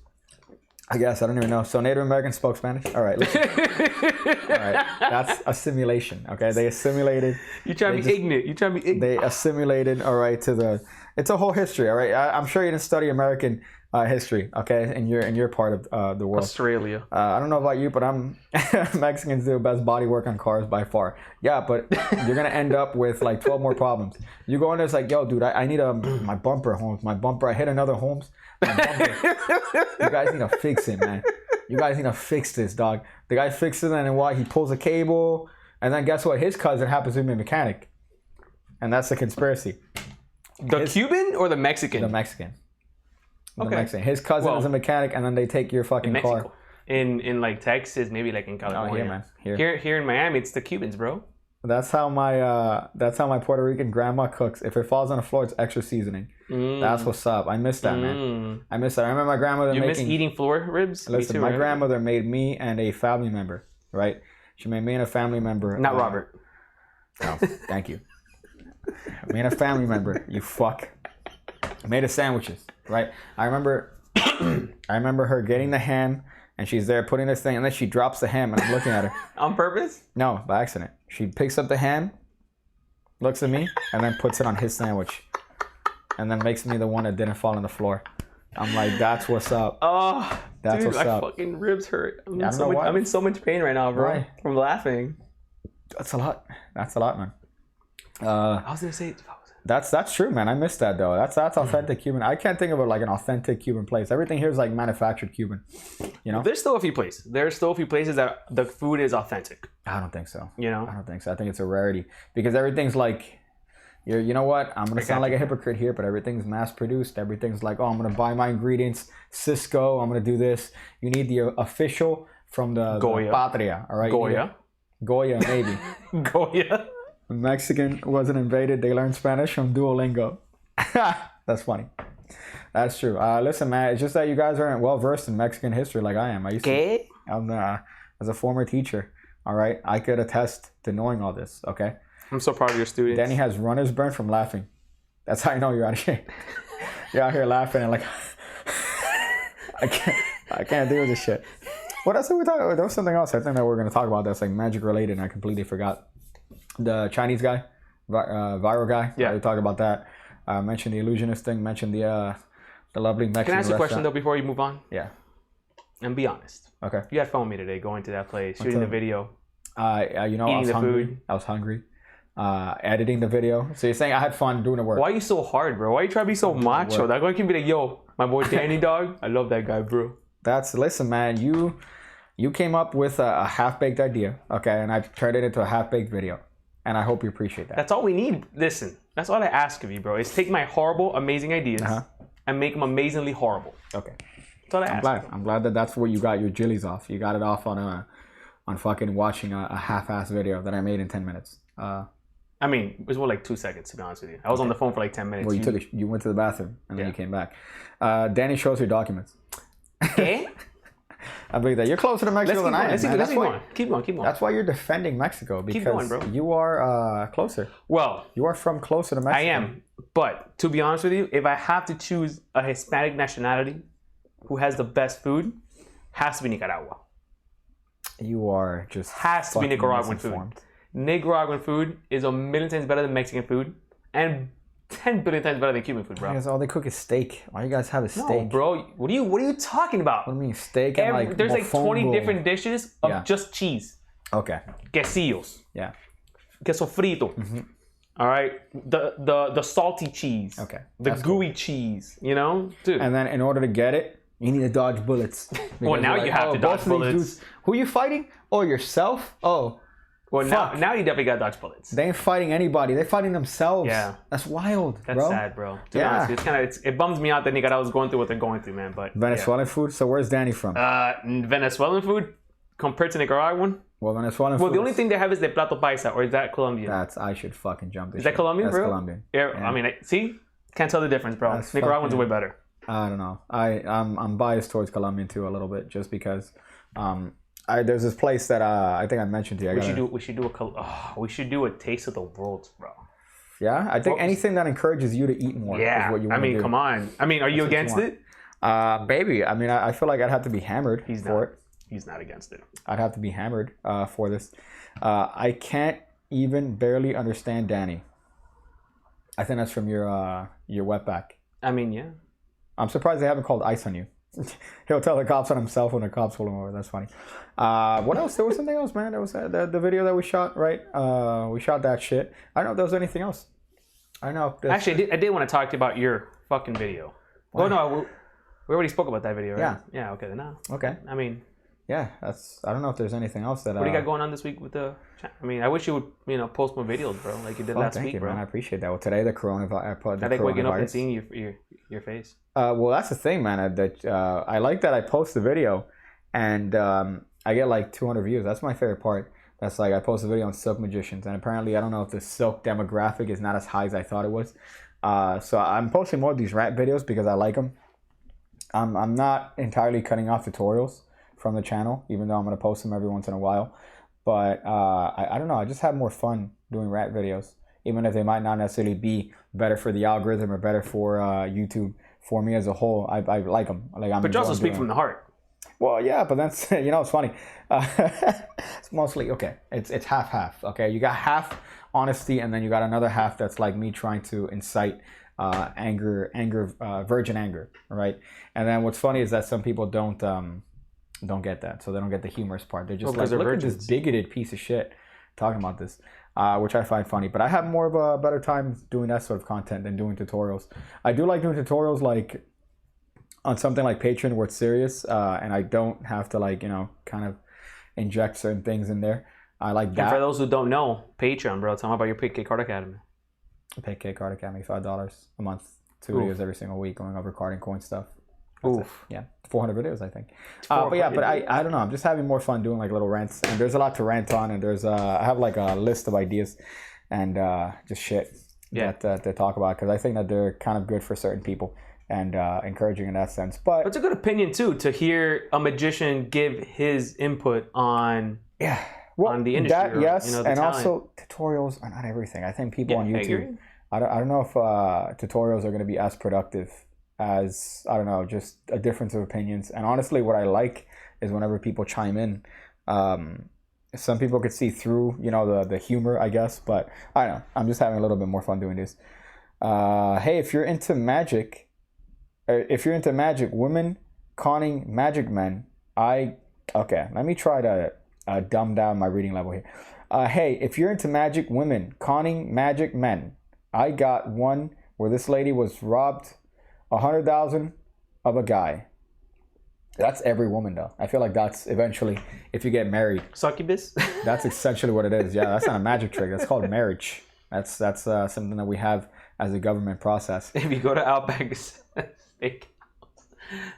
I guess. I don't even know. So Native Americans spoke Spanish? All right. Listen. All right. That's assimilation. Okay. They assimilated. You trying to be ignorant. You trying to be ignorant. They assimilated, all right, to the... It's a whole history, all right? I'm sure you didn't study American history, okay, in your part of the world. Australia. I don't know about you, but Mexicans do the best body work on cars by far. Yeah, but you're going to end up with like 12 more problems. You go in there, it's like, yo, dude, I need my bumper, Holmes. My bumper, I hit another Holmes. My bumper. You guys need to fix it, man. You guys need to fix this, dog. The guy fixes it, and then what? He pulls a cable, and then guess what? His cousin happens to be a mechanic. And that's the conspiracy. The Cuban or the Mexican? The Mexican. The Okay. Mexican. His cousin is a mechanic, and then they take your fucking in Mexico. car. In like Texas, maybe like in California. here, man. Here in Miami, it's the Cubans, bro. That's how my Puerto Rican grandma cooks. If it falls on the floor, it's extra seasoning. That's what's up. I miss that, man. I miss that. I remember my grandmother You making... miss eating floor ribs? Listen, Me too, my right? grandmother made me and a family member, right? She made me and a family member... Not Robert. No, thank you. Me and a family member, you fuck. Made us sandwiches, right? I remember her getting the ham, and she's there putting this thing, and then she drops the ham, and I'm looking at her. On purpose? No, by accident. She picks up the ham, looks at me, and then puts it on his sandwich, and then makes me the one that didn't fall on the floor. I'm like, that's what's up. Oh, That's dude, what's my up. fucking ribs hurt. I'm I in, don't so know much, why. I'm in so much pain right now, bro. Why? From laughing. That's a lot. That's a lot, man. I was gonna say... That's true, man. I miss that though. That's authentic Cuban. I can't think of it like an authentic Cuban place. Everything here is like manufactured Cuban. You know? There's still a few places. There's still a few places that the food is authentic. I don't think so. You know? I don't think so. I think it's a rarity because everything's like, you know what? I'm gonna sound like a hypocrite here, but everything's mass produced. Everything's like, oh, I'm gonna buy my ingredients, Cisco. I'm gonna do this. You need the official from the Goya. Patria, all right? Goya. Goya, maybe. Goya. When Mexican wasn't invaded, they learned Spanish from Duolingo. That's funny. That's true. Listen, man, it's just that you guys aren't well versed in Mexican history like I am. As a former teacher, all right, I could attest to knowing all this. Okay. I'm so proud of your students. Danny has runner's burn from laughing. That's how I know you're out of shape. You're out here laughing and like, I can't deal with this shit. What else did we talk about? There was something else I think that we were going to talk about that's like magic related, and I completely forgot. The Chinese guy, viral guy. Yeah. We talked about that. Mentioned the illusionist thing. Mentioned the lovely Mexican Can I ask you a question restaurant. though before you move on? Yeah. And be honest. Okay. You had fun with me today, going to that place, shooting the video, You know, eating I was the hungry. food. I was hungry. Editing the video. So you're saying I had fun doing the work? Why are you so hard, bro? Why you trying to be so macho? That guy can be like, yo, my boy Danny, dog. I love that guy, bro. Listen, man. You came up with a half-baked idea, okay, and I turned it into a half-baked video, and I hope you appreciate that. That's all we need. Listen, that's all I ask of you, bro. Is take my horrible, amazing ideas and make them amazingly horrible. Okay. That's all I ask. I'm glad that that's where you got your jillies off. You got it off on fucking watching a half-ass video that I made in 10 minutes. I mean, it was more like 2 seconds, to be honest with you. I was on the phone for like 10 minutes. Well, you went to the bathroom and then you came back. Danny shows your documents. Okay. I believe that you're closer to Mexico than I am. Let's keep going. Keep going. That's why you're defending Mexico, because going, bro. you are closer. Well, You are from closer to Mexico. I am. But to be honest with you, if I have to choose a Hispanic nationality who has the best food, has to be Nicaragua. You are just Has to be fucking Nicaraguan food. misinformed. Nicaraguan food is a million times better than Mexican food and 10 billion times better than Cuban food, bro. Because all they cook is steak. Why you guys have a steak? No, bro. What are you talking about? What do you mean steak and like There's like 20 mofongo? different dishes of just cheese. Okay. Quesillos. Yeah. Queso frito. All right. The salty cheese. Okay. The That's gooey cheese. You know? Dude. And then in order to get it, you need to dodge bullets. Well, Because now you're you have to dodge both of these bullets. dudes- who are you fighting? Oh, yourself? Oh. well, fuck. now you definitely got dodge bullets. They ain't fighting anybody. They're fighting themselves. Yeah. That's wild, That's bro. sad, bro. To be Yeah. honest, it's kind of it bums me out that Nicaragua's going through what they're going through, man. But Venezuelan food? So where's Danny from? Venezuelan food compared to Nicaraguan. Well, Venezuelan Well, food the only is- thing they have is the plato paisa, or is that Colombian? I should fucking jump this Is that shit. Colombian, That's bro? Colombian. Yeah, Yeah. I mean, see, can't tell the difference, bro. That's Nicaraguans are fucking- way better. I don't know. I'm biased towards Colombian too a little bit, just because there's this place that I think I mentioned to you. We should do a taste of the world, bro. Yeah, I think anything that encourages you to eat more Yeah, is what you I want to mean, do. come on. I mean, are you what you against want. it? Maybe. I mean, I feel like I'd have to be hammered He's for not. it. He's not against it. I'd have to be hammered for this. I can't even barely understand Danny. I think that's from your wetback. I mean, yeah. I'm surprised they haven't called ICE on you. He'll tell the cops on himself when the cops pull him over. That's funny. What else? There was something else, man. There was the video that we shot, right? We shot that shit. I don't know if there was anything else. I don't know. If there's- Actually, I did want to talk to you about your fucking video. Why? Oh, no. We already spoke about that video, right? Yeah. Yeah, okay, then no. Okay. I mean, Yeah, I don't know if there's anything else that. what do you got going on this week with the... I mean, I wish you would, post more videos, bro, like you did last thank week, you, bro. man. I appreciate that. Well, today the coronavirus. I think waking up and seeing your face. Well, that's the thing, man. I like that I post the video, and I get like 200 views. That's my favorite part. That's like I post a video on silk magicians, and apparently I don't know if the silk demographic is not as high as I thought it was. So I'm posting more of these rap videos because I like them. I'm not entirely cutting off tutorials from the channel, even though I'm gonna post them every once in a while. But I don't know. I just have more fun doing rap videos, even if they might not necessarily be better for the algorithm or better for YouTube. For me as a whole, I like them. Like I'm. But you also enjoying speak doing from the heart. Well, yeah, but that's it's funny. It's mostly okay. It's half. Okay, you got half honesty, and then you got another half that's like me trying to incite anger, virgin anger, right? And then what's funny is that some people don't get that, so they don't get the humorous part. They're just like, they're look at virgins. this bigoted piece of shit talking about this, which I find funny. But I have more of a better time doing that sort of content than doing tutorials. I do like doing tutorials like on something like Patreon where it's serious, and I don't have to kind of inject certain things in there. I like And that. for those who don't know, Patreon, bro, tell them about your PK Card Academy. Pay K Card Academy $5 a month, 2 Oof. videos every single week going over card and coin stuff. Oof. Yeah, 400 videos, I think. But yeah, but I don't know. I'm just having more fun doing like little rants, and there's a lot to rant on, and there's I have like a list of ideas, and just shit that they talk about, because I think that they're kind of good for certain people and encouraging in that sense. But it's a good opinion too to hear a magician give his input on on the industry. That, yes, the and talent. also tutorials are not everything. I think people on I YouTube. agree. I don't know if tutorials are going to be as productive as, I don't know, just a difference of opinions. And honestly, what I like is whenever people chime in. Some people could see through, the humor, I guess. But I don't know. I'm just having a little bit more fun doing this. Hey, if you're into magic, women conning magic men, okay, let me try to dumb down my reading level here. Hey, if you're into magic women conning magic men, I got one where this lady was robbed $100,000 of a guy. That's every woman, though. I feel like that's eventually, if you get married. Succubus? That's essentially what it is. Yeah, that's not a magic trick. That's called marriage. That's something that we have as a government process. If you go to Outback Steakhouse,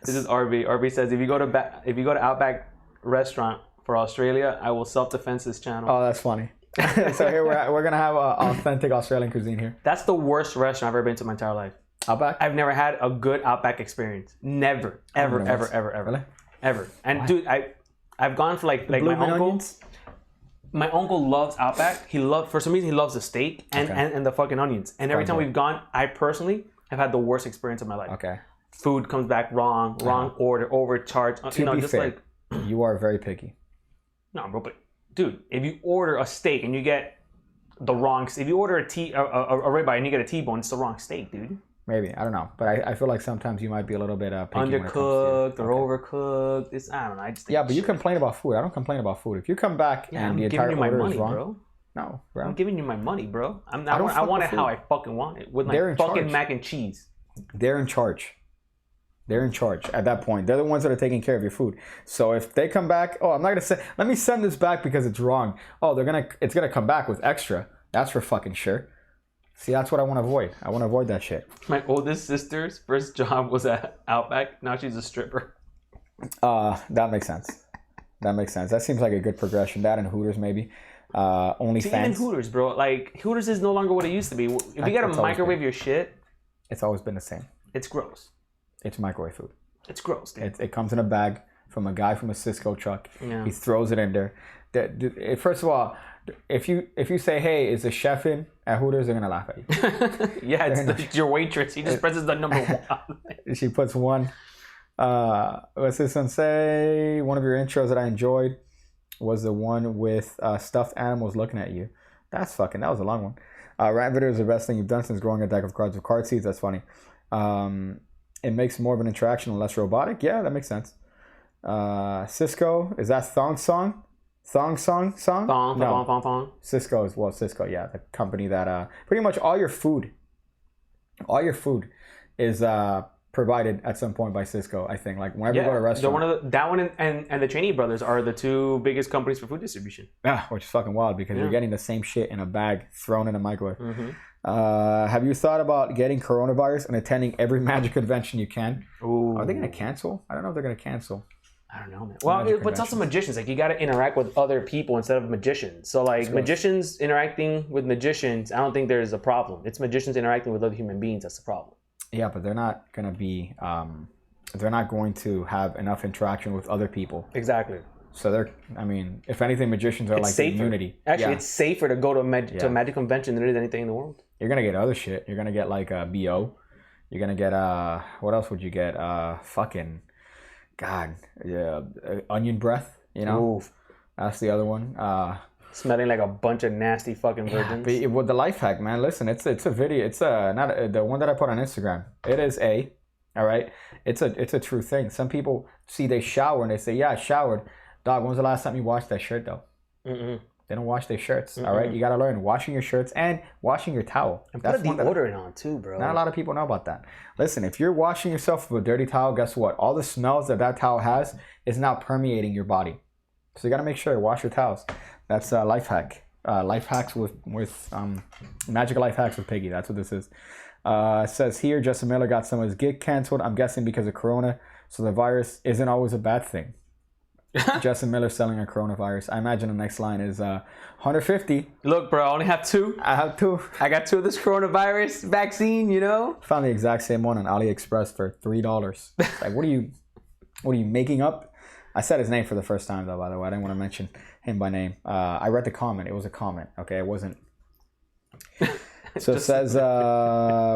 this is RB. RB says if you go to Outback restaurant for Australia, I will self-defense this channel. Oh, that's funny. So here we're gonna have authentic Australian cuisine here. That's the worst restaurant I've ever been to in my entire life. Outback? I've never had a good Outback experience. Never, ever. Really? Ever. And why? Dude, I've gone for like my uncle. Onions? My uncle loves Outback. For some reason he loves the steak and the fucking onions. And every time we've gone, I personally have had the worst experience of my life. Okay. Food comes back wrong order, overcharged. To be fair, you are very picky. No, bro, but dude, if you order a steak and you get the wrong, if you order a ribeye and you get a T-bone, it's the wrong steak, dude. Maybe, I don't know, but I feel like sometimes you might be a little bit picky undercooked or overcooked. I don't know. I just but you complain about food. I don't complain about food. If you come back and the entire order is wrong, bro. No, bro. I'm giving you my money, bro. I want it how I fucking want it with my fucking mac and cheese. They're in charge. They're in charge at that point. They're the ones that are taking care of your food. So if they come back, I'm not gonna say, let me send this back because it's wrong. It's gonna come back with extra. That's for fucking sure. See, that's what I want to avoid. I want to avoid that shit. My oldest sister's first job was at Outback. Now she's a stripper. That makes sense. That seems like a good progression. That and Hooters maybe. OnlyFans. Even Hooters, bro. Like Hooters is no longer what it used to be. If you gotta microwave your shit, it's always been the same. It's gross. It's microwave food. It's gross, dude. It comes in a bag from a guy from a Cisco truck. Yeah. He throws it in there. First of all, if you say, hey, is the chef in at Hooters, they're going to laugh at you. Yeah, it's your waitress. He just presses the number 1. She puts 1. What's this one say? One of your intros that I enjoyed was the one with stuffed animals looking at you. That was a long one. Rant video is the best thing you've done since growing a deck of cards with card seeds. That's funny. It makes more of an interaction and less robotic. Yeah, that makes sense. Cisco, is that Thong Song? Thong. Thong. Cisco is Cisco, yeah, the company that pretty much all your food is provided at some point by Cisco. I think, like whenever you go to a restaurant. That one and the Cheney brothers are the 2 biggest companies for food distribution. Yeah, which is fucking wild because you're getting the same shit in a bag thrown in a microwave. Mm-hmm. Have you thought about getting coronavirus and attending every magic convention you can? Ooh. Are they gonna cancel? I don't know if they're gonna cancel. I don't know, man. Well, but it's also magicians. Like, you got to interact with other people instead of magicians. So, like, magicians interacting with magicians, I don't think there's a problem. It's magicians interacting with other human beings that's the problem. Yeah, but they're not going to be... they're not going to have enough interaction with other people. Exactly. So if anything, magicians are safer. immunity. Actually, it's safer to go to a magic convention than it is anything in the world. You're going to get other shit. You're going to get, like, BO. You're going to get... what else would you get? Fucking... God, yeah, onion breath, Oof. That's the other one. Smelling like a bunch of nasty fucking virgins. Yeah, but the life hack, man. Listen, it's a video. It's not the one that I put on Instagram. It is all right. It's a true thing. Some people see they shower and they say, yeah, I showered. Dog, when was the last time you washed that shirt though? Mm-mm. They don't wash their shirts. All right, you gotta learn washing your shirts and washing your towel. And put deodorant on too, bro. Not a lot of people know about that. Listen, if you're washing yourself with a dirty towel, guess what? All the smells that towel has is now permeating your body. So you gotta make sure to wash your towels. That's a life hack. Life hacks with magical life hacks with Piggy. That's what this is. It says here, Justin Miller got some of his gig canceled. I'm guessing because of Corona. So the virus isn't always a bad thing. Justin Miller selling a coronavirus. I imagine the next line is 150. Look, bro, I only have 2. I have 2. I got 2 of this coronavirus vaccine, you know? Found the exact same one on AliExpress for $3. Like, what are you making up? I said his name for the first time though, by the way. I didn't want to mention him by name. I read the comment. It was a comment. Okay, it wasn't. So it says,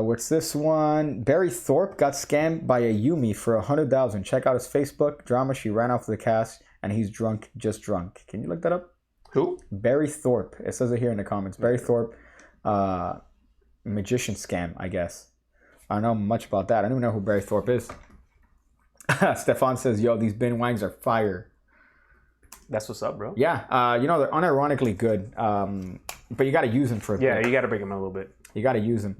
what's this one? Barry Thorpe got scammed by a Yumi for $100,000. Check out his Facebook drama. She ran off the cast and he's drunk, just drunk. Can you look that up? Who? Barry Thorpe. It says it here in the comments. Barry Thorpe, magician scam, I guess. I don't know much about that. I don't even know who Barry Thorpe is. Stefan says, yo, these bin wangs are fire. That's what's up, bro. Yeah, they're unironically good, but you got to use them for a bit. You got to break them a little bit. You got to use them.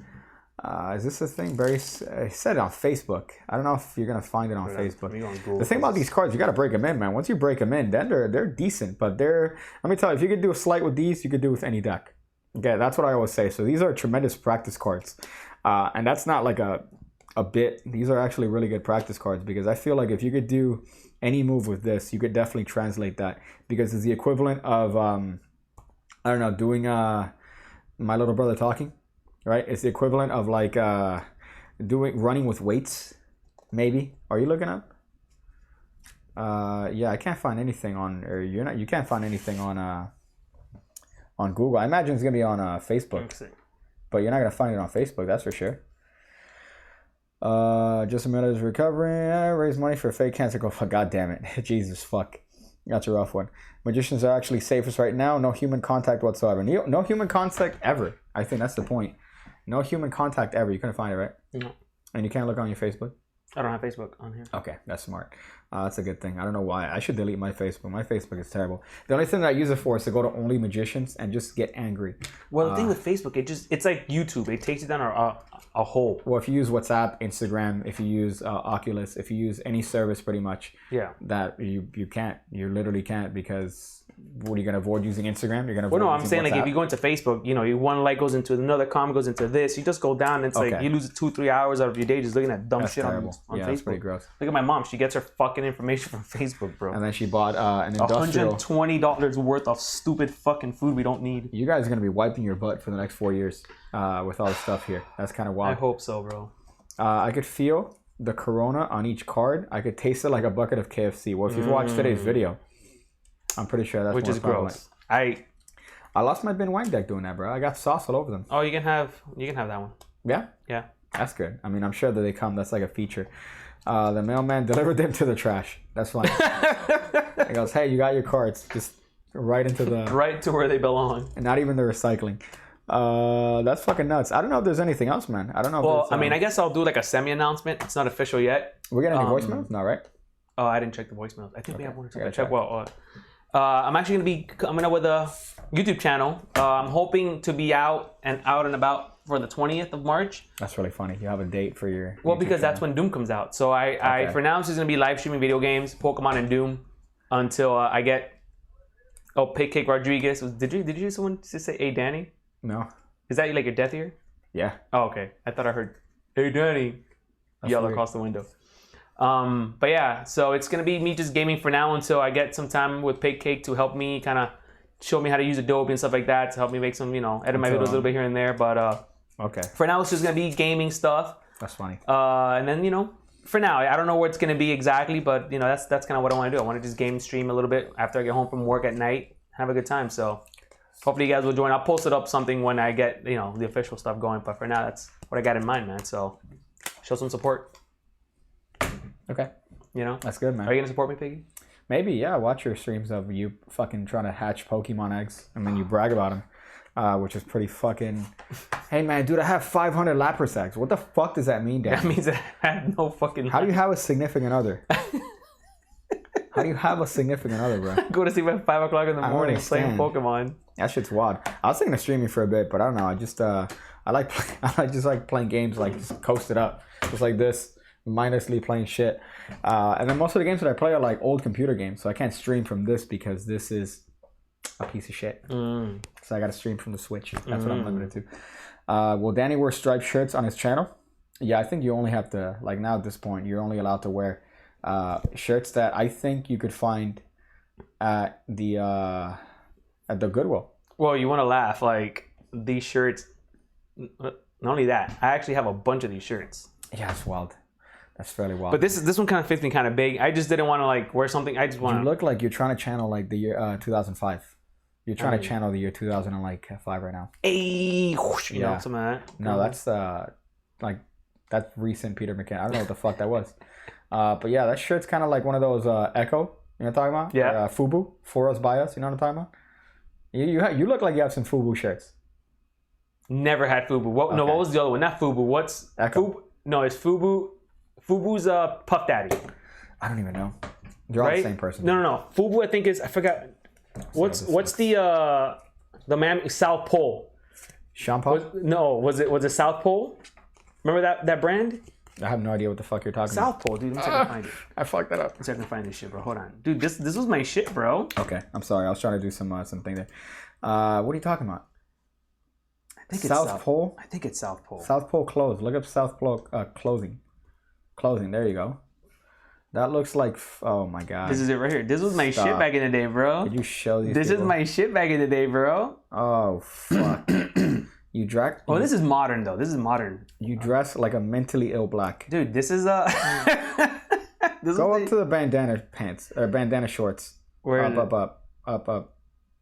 Is this a thing? Barry said it on Facebook. I don't know if you're going to find it on Facebook. The thing about these cards, you got to break them in, man. Once you break them in, then they're decent. But let me tell you, if you could do a sleight with these, you could do with any deck. Okay, that's what I always say. So these are tremendous practice cards. And that's not like a bit. These are actually really good practice cards because I feel like if you could do any move with this, you could definitely translate that because it's the equivalent of doing My Little Brother Talking, right? It's the equivalent of like running with weights, maybe. Are you looking up? I can't find anything you can't find anything on Google. I imagine it's gonna be on Facebook, but you're not gonna find it on Facebook, that's for sure. Just a minute is recovering. Raise money for fake cancer. God damn it. Jesus fuck. That's a rough one. Magicians are actually safest right now. No human contact whatsoever. No human contact ever. I think that's the point. No human contact ever. You couldn't find it, right? No. And you can't look on your Facebook? I don't have Facebook on here. Okay, that's smart. That's a good thing. I don't know why. I should delete my Facebook. My Facebook is terrible. The only thing that I use it for is to go to only magicians and just get angry. Well, the thing with Facebook, it's like YouTube. It takes you down a hole. Well, if you use WhatsApp, Instagram, if you use Oculus, if you use any service pretty much, that you can't. You literally can't because what are you going to avoid using Instagram? You're going to avoid I'm saying WhatsApp? Like if you go into Facebook, one like goes into another, comment goes into this. You just go down and it's like you lose 2-3 hours out of your day just looking at dumb shit on Facebook. That's pretty gross. Look at my mom. She gets her fucking information from Facebook, bro. And then she bought an industrial... $120 worth of stupid fucking food we don't need. You guys are going to be wiping your butt for the next 4 years with all the stuff here. That's kind of wild. I hope so, bro. I could feel the corona on each card. I could taste it like a bucket of KFC. Well, if you've watched today's video, I'm pretty sure that's which is gross. I lost my bin wine deck doing that, bro. I got sauce all over them. Oh, you can have that one. Yeah? Yeah. That's good. I mean, I'm sure that they come. That's like a feature. The mailman delivered them to the trash. That's fine. He goes, hey, you got your cards. Just right into the... right to where they belong. And not even the recycling. That's fucking nuts. I don't know if there's anything else, man. I don't know. Well, I guess I'll do like a semi-announcement. It's not official yet. We're getting any voicemails? No, right? Oh, I didn't check the voicemails. I think we have one or two. Check. Well, I'm actually going to be coming up with a YouTube channel. I'm hoping to be out and about for the 20th of March. That's really funny. You have a date for your YouTube because channel. That's when Doom comes out. So I for now, it's just going to be live streaming video games, Pokemon and Doom until I get... Oh, Cake Rodriguez. Did you hear someone just say, hey, Danny? No. Is that like your death ear? Yeah. Oh, okay. I thought I heard, hey, Danny, yell across the window. But yeah, so it's going to be me just gaming for now until I get some time with Pig Cake to help me kind of show me how to use Adobe and stuff like that to help me make some, edit my videos a little bit here and there. But okay. For now, it's just going to be gaming stuff. That's funny. And then, for now, I don't know what it's going to be exactly, but, that's kind of what I want to do. I want to just game stream a little bit after I get home from work at night, have a good time. So hopefully you guys will join. I'll post it up something when I get, the official stuff going. But for now, that's what I got in mind, man. So show some support. Okay. That's good, man. Are you going to support me, Piggy? Maybe, yeah. Watch your streams of you fucking trying to hatch Pokemon eggs and then you brag about them, which is pretty fucking... Hey, man, dude, I have 500 Lapras eggs. What the fuck does that mean, Dan? That means I have no fucking... How do you have a significant other? How do you have a significant other, bro? Go to sleep at 5 o'clock in the morning playing Pokemon. That shit's wild. I was thinking of streaming for a bit, but I don't know. I just I like playing games, like just coast it up, just like this, mindlessly playing shit. And then most of the games that I play are like old computer games, so I can't stream from this because this is a piece of shit. So I got to stream from the Switch. That's what I'm limited to. Will Danny wear striped shirts on his channel? Yeah, I think you only have to, like now at this point, you're only allowed to wear shirts that I think you could find at the Goodwill. Well, you want to laugh. Like, these shirts, not only that, I actually have a bunch of these shirts. Yeah, that's wild. That's fairly wild. But this one kind of fits me kind of big. I just didn't want to like wear something. I just want You look like you're trying to channel like the year 2005. You're trying to channel the year 2005 right now. Hey, whoosh, you know, some of that. No, that's like that's recent Peter McKinnon. I don't know what the fuck that was. But yeah, that shirt's kind of like one of those Echo. You know what I'm talking about? Yeah. Or, Fubu, For Us By Us. You know what I'm talking about? You look like you have some Fubu shirts. Never had Fubu. What? No, Okay. what was the other one? Not Fubu. What's Echo. Fubu? No, it's Fubu. Fubu's Puff Daddy. I don't even know. They're all Right? the same person. No. Fubu, I think is I forgot. What's the man South Pole? Sean Paul? No, was it South Pole? Remember that brand? I have no idea what the fuck you're talking South Pole, dude. Let me see if I can find it. about. I fucked that up. Let's see if I can find this shit, bro. Hold on, dude. This was my shit, bro. Okay, I'm sorry. I was trying to do something there. What are you talking about? I think South Pole? I think it's South Pole. South Pole clothes. Look up South Pole clothing. Clothing. There you go. That looks like. Oh my god. This is it right here. This was my shit back in the day, bro. Could you show these? This people? is my shit back in the day, bro. Oh fuck. You dress. Oh, this is modern though. This is modern, You dress like a mentally ill black. dude. This is this Go is up to the bandana pants or bandana shorts. Where is it? Up.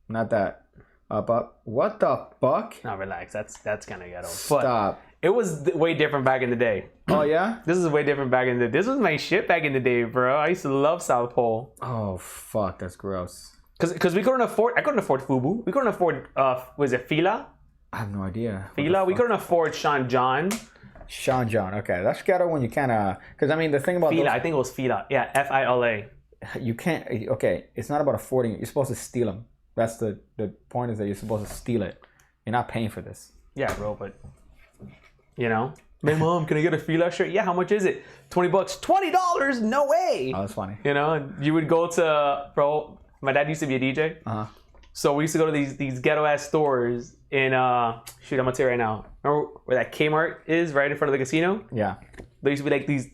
Not that. Up. What the fuck? No, relax. That's gonna get old. But Stop. it was way different back in the day. Oh yeah. This is way different back in the day. This was my shit back in the day, bro. I used to love South Pole. Oh fuck. That's gross. Cause we couldn't afford. I couldn't afford Fubu. We couldn't afford. Was it Fila? I have no idea. Fila. We couldn't afford Sean John. Sean John. Okay, that's ghetto when you kind of. Because I mean, the thing about Fila. I think it was Fila. Yeah, Fila. you can't. Okay, it's not about affording it. You're supposed to steal them. That's the point is that you're supposed to steal it. You're not paying for this. Yeah, bro. But you know, hey mom, can I get a Fila shirt? Yeah, how much is it? $20. $20? No way. Oh, that's funny. You know, and you would go to bro. My dad used to be a DJ. So we used to go to these ghetto ass stores in shoot, I'm gonna tell you right now. Remember where that Kmart is right in front of the casino? Yeah, There used to be like these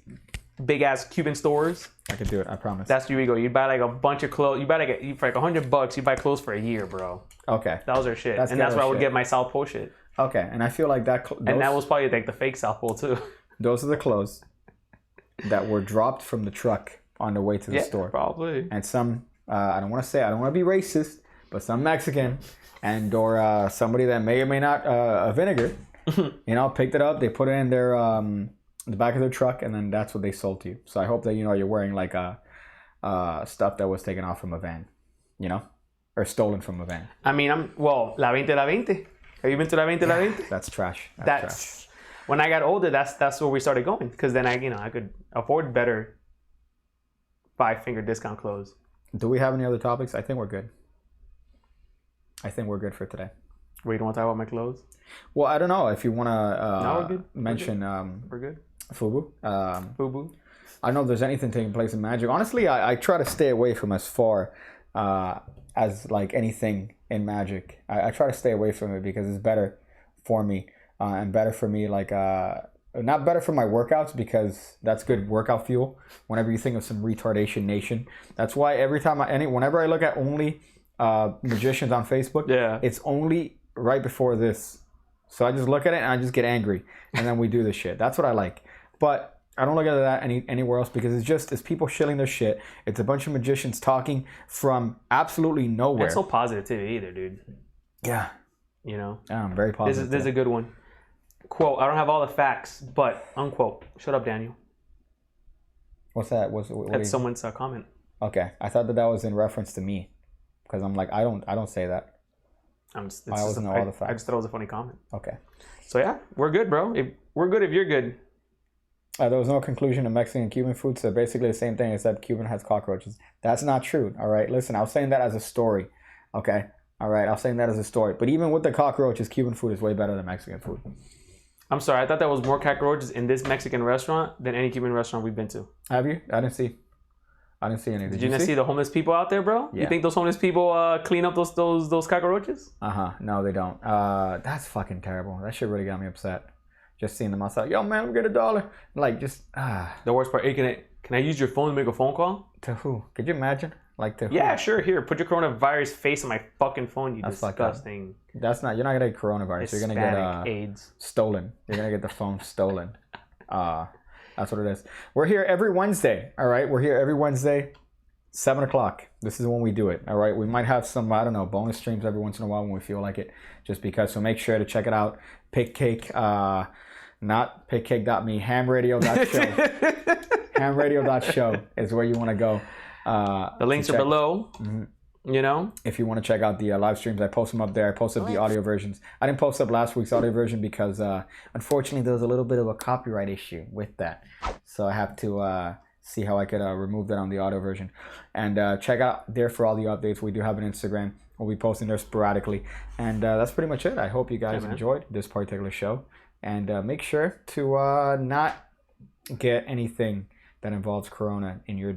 big ass Cuban stores. I could do it. I promise. That's where you go. You buy like a bunch of clothes. You buy like for like $100. You buy clothes for a year, bro. Okay. That was our shit. That's And that's ghetto where I would shit. get my South Pole shit. Okay, and I feel like that. And that was probably like the fake South Pole too. Those are the clothes that were dropped from the truck on the way to the store. Probably. And some, I don't want to be racist, but some Mexican and or somebody that may or may not a vinegar, picked it up. They put it in their the back of their truck, and then that's what they sold to you. So I hope that you're wearing like stuff that was taken off from a van, or stolen from a van. I mean, la 20 la 20. Have you been to la 20 la 20? That's trash. That's when I got older. That's where we started going because then I could afford better 5-finger discount clothes. Do we have any other topics? I think we're good. I think we're good for today. Wait, you don't want to talk about my clothes? Well, I don't know if you want we're good. to mention We're good. Fubu. Fubu. I don't know if there's anything taking place in Magic. Honestly, I try to stay away from as far as like anything in Magic. I try to stay away from it because it's better for me and better for me like not better for my workouts because that's good workout fuel. Whenever you think of some retardation nation, that's why every time whenever I look at only magicians on Facebook, it's only right before this. So I just look at it and I just get angry, and then we do this shit. That's what I like. But I don't look at that anywhere else because it's people shilling their shit. It's a bunch of magicians talking from absolutely nowhere. That's no positivity either, dude. Yeah. I'm very positive. This is a good one. Quote, I don't have all the facts, but unquote. Shut up, Daniel. What's that? That's someone's comment. Okay. I thought that was in reference to me because I'm like, I don't say that. I always know all the facts. I just thought it was a funny comment. Okay. So yeah, we're good, bro. We're good if you're good. There was no conclusion to Mexican and Cuban food, so basically the same thing except Cuban has cockroaches. That's not true. All right. Listen, I was saying that as a story. Okay. All right. I was saying that as a story. But even with the cockroaches, Cuban food is way better than Mexican food. I'm sorry. I thought there was more cockroaches in this Mexican restaurant than any Cuban restaurant we've been to. Have you? I didn't see any. Did you not see the homeless people out there, bro? Yeah. You think those homeless people clean up those cockroaches? No, they don't. That's fucking terrible. That shit really got me upset. just seeing them outside. Yo, man, let me get $1. Like, just, The worst part, hey, can I use your phone to make a phone call? to who? Could you imagine? Like, to who? Yeah, sure. Here, put your coronavirus face on my fucking phone, you That's fucked up. disgusting. You're not going to get coronavirus. You're going to Hispanic get AIDS. stolen. You're going to get the phone stolen. That's what it is. We're here every Wednesday, all right? We're here every Wednesday, 7 o'clock. This is when we do it, all right? We might have some, I don't know, bonus streams every once in a while when we feel like it, just because. So make sure to check it out. Pick Cake, not pickcake.me, hamradio.show. hamradio.show is where you want to go. The links are below. You know, if you want to check out the live streams, I post them up there. I posted the audio versions. I didn't post up last week's audio version because unfortunately there was a little bit of a copyright issue with that, so I have to see how I could remove that on the audio version. And check out there for all the updates. We do have an Instagram. We'll be posting there sporadically, and that's pretty much it. I hope you guys enjoyed this particular show, and make sure to not get anything that involves Corona in your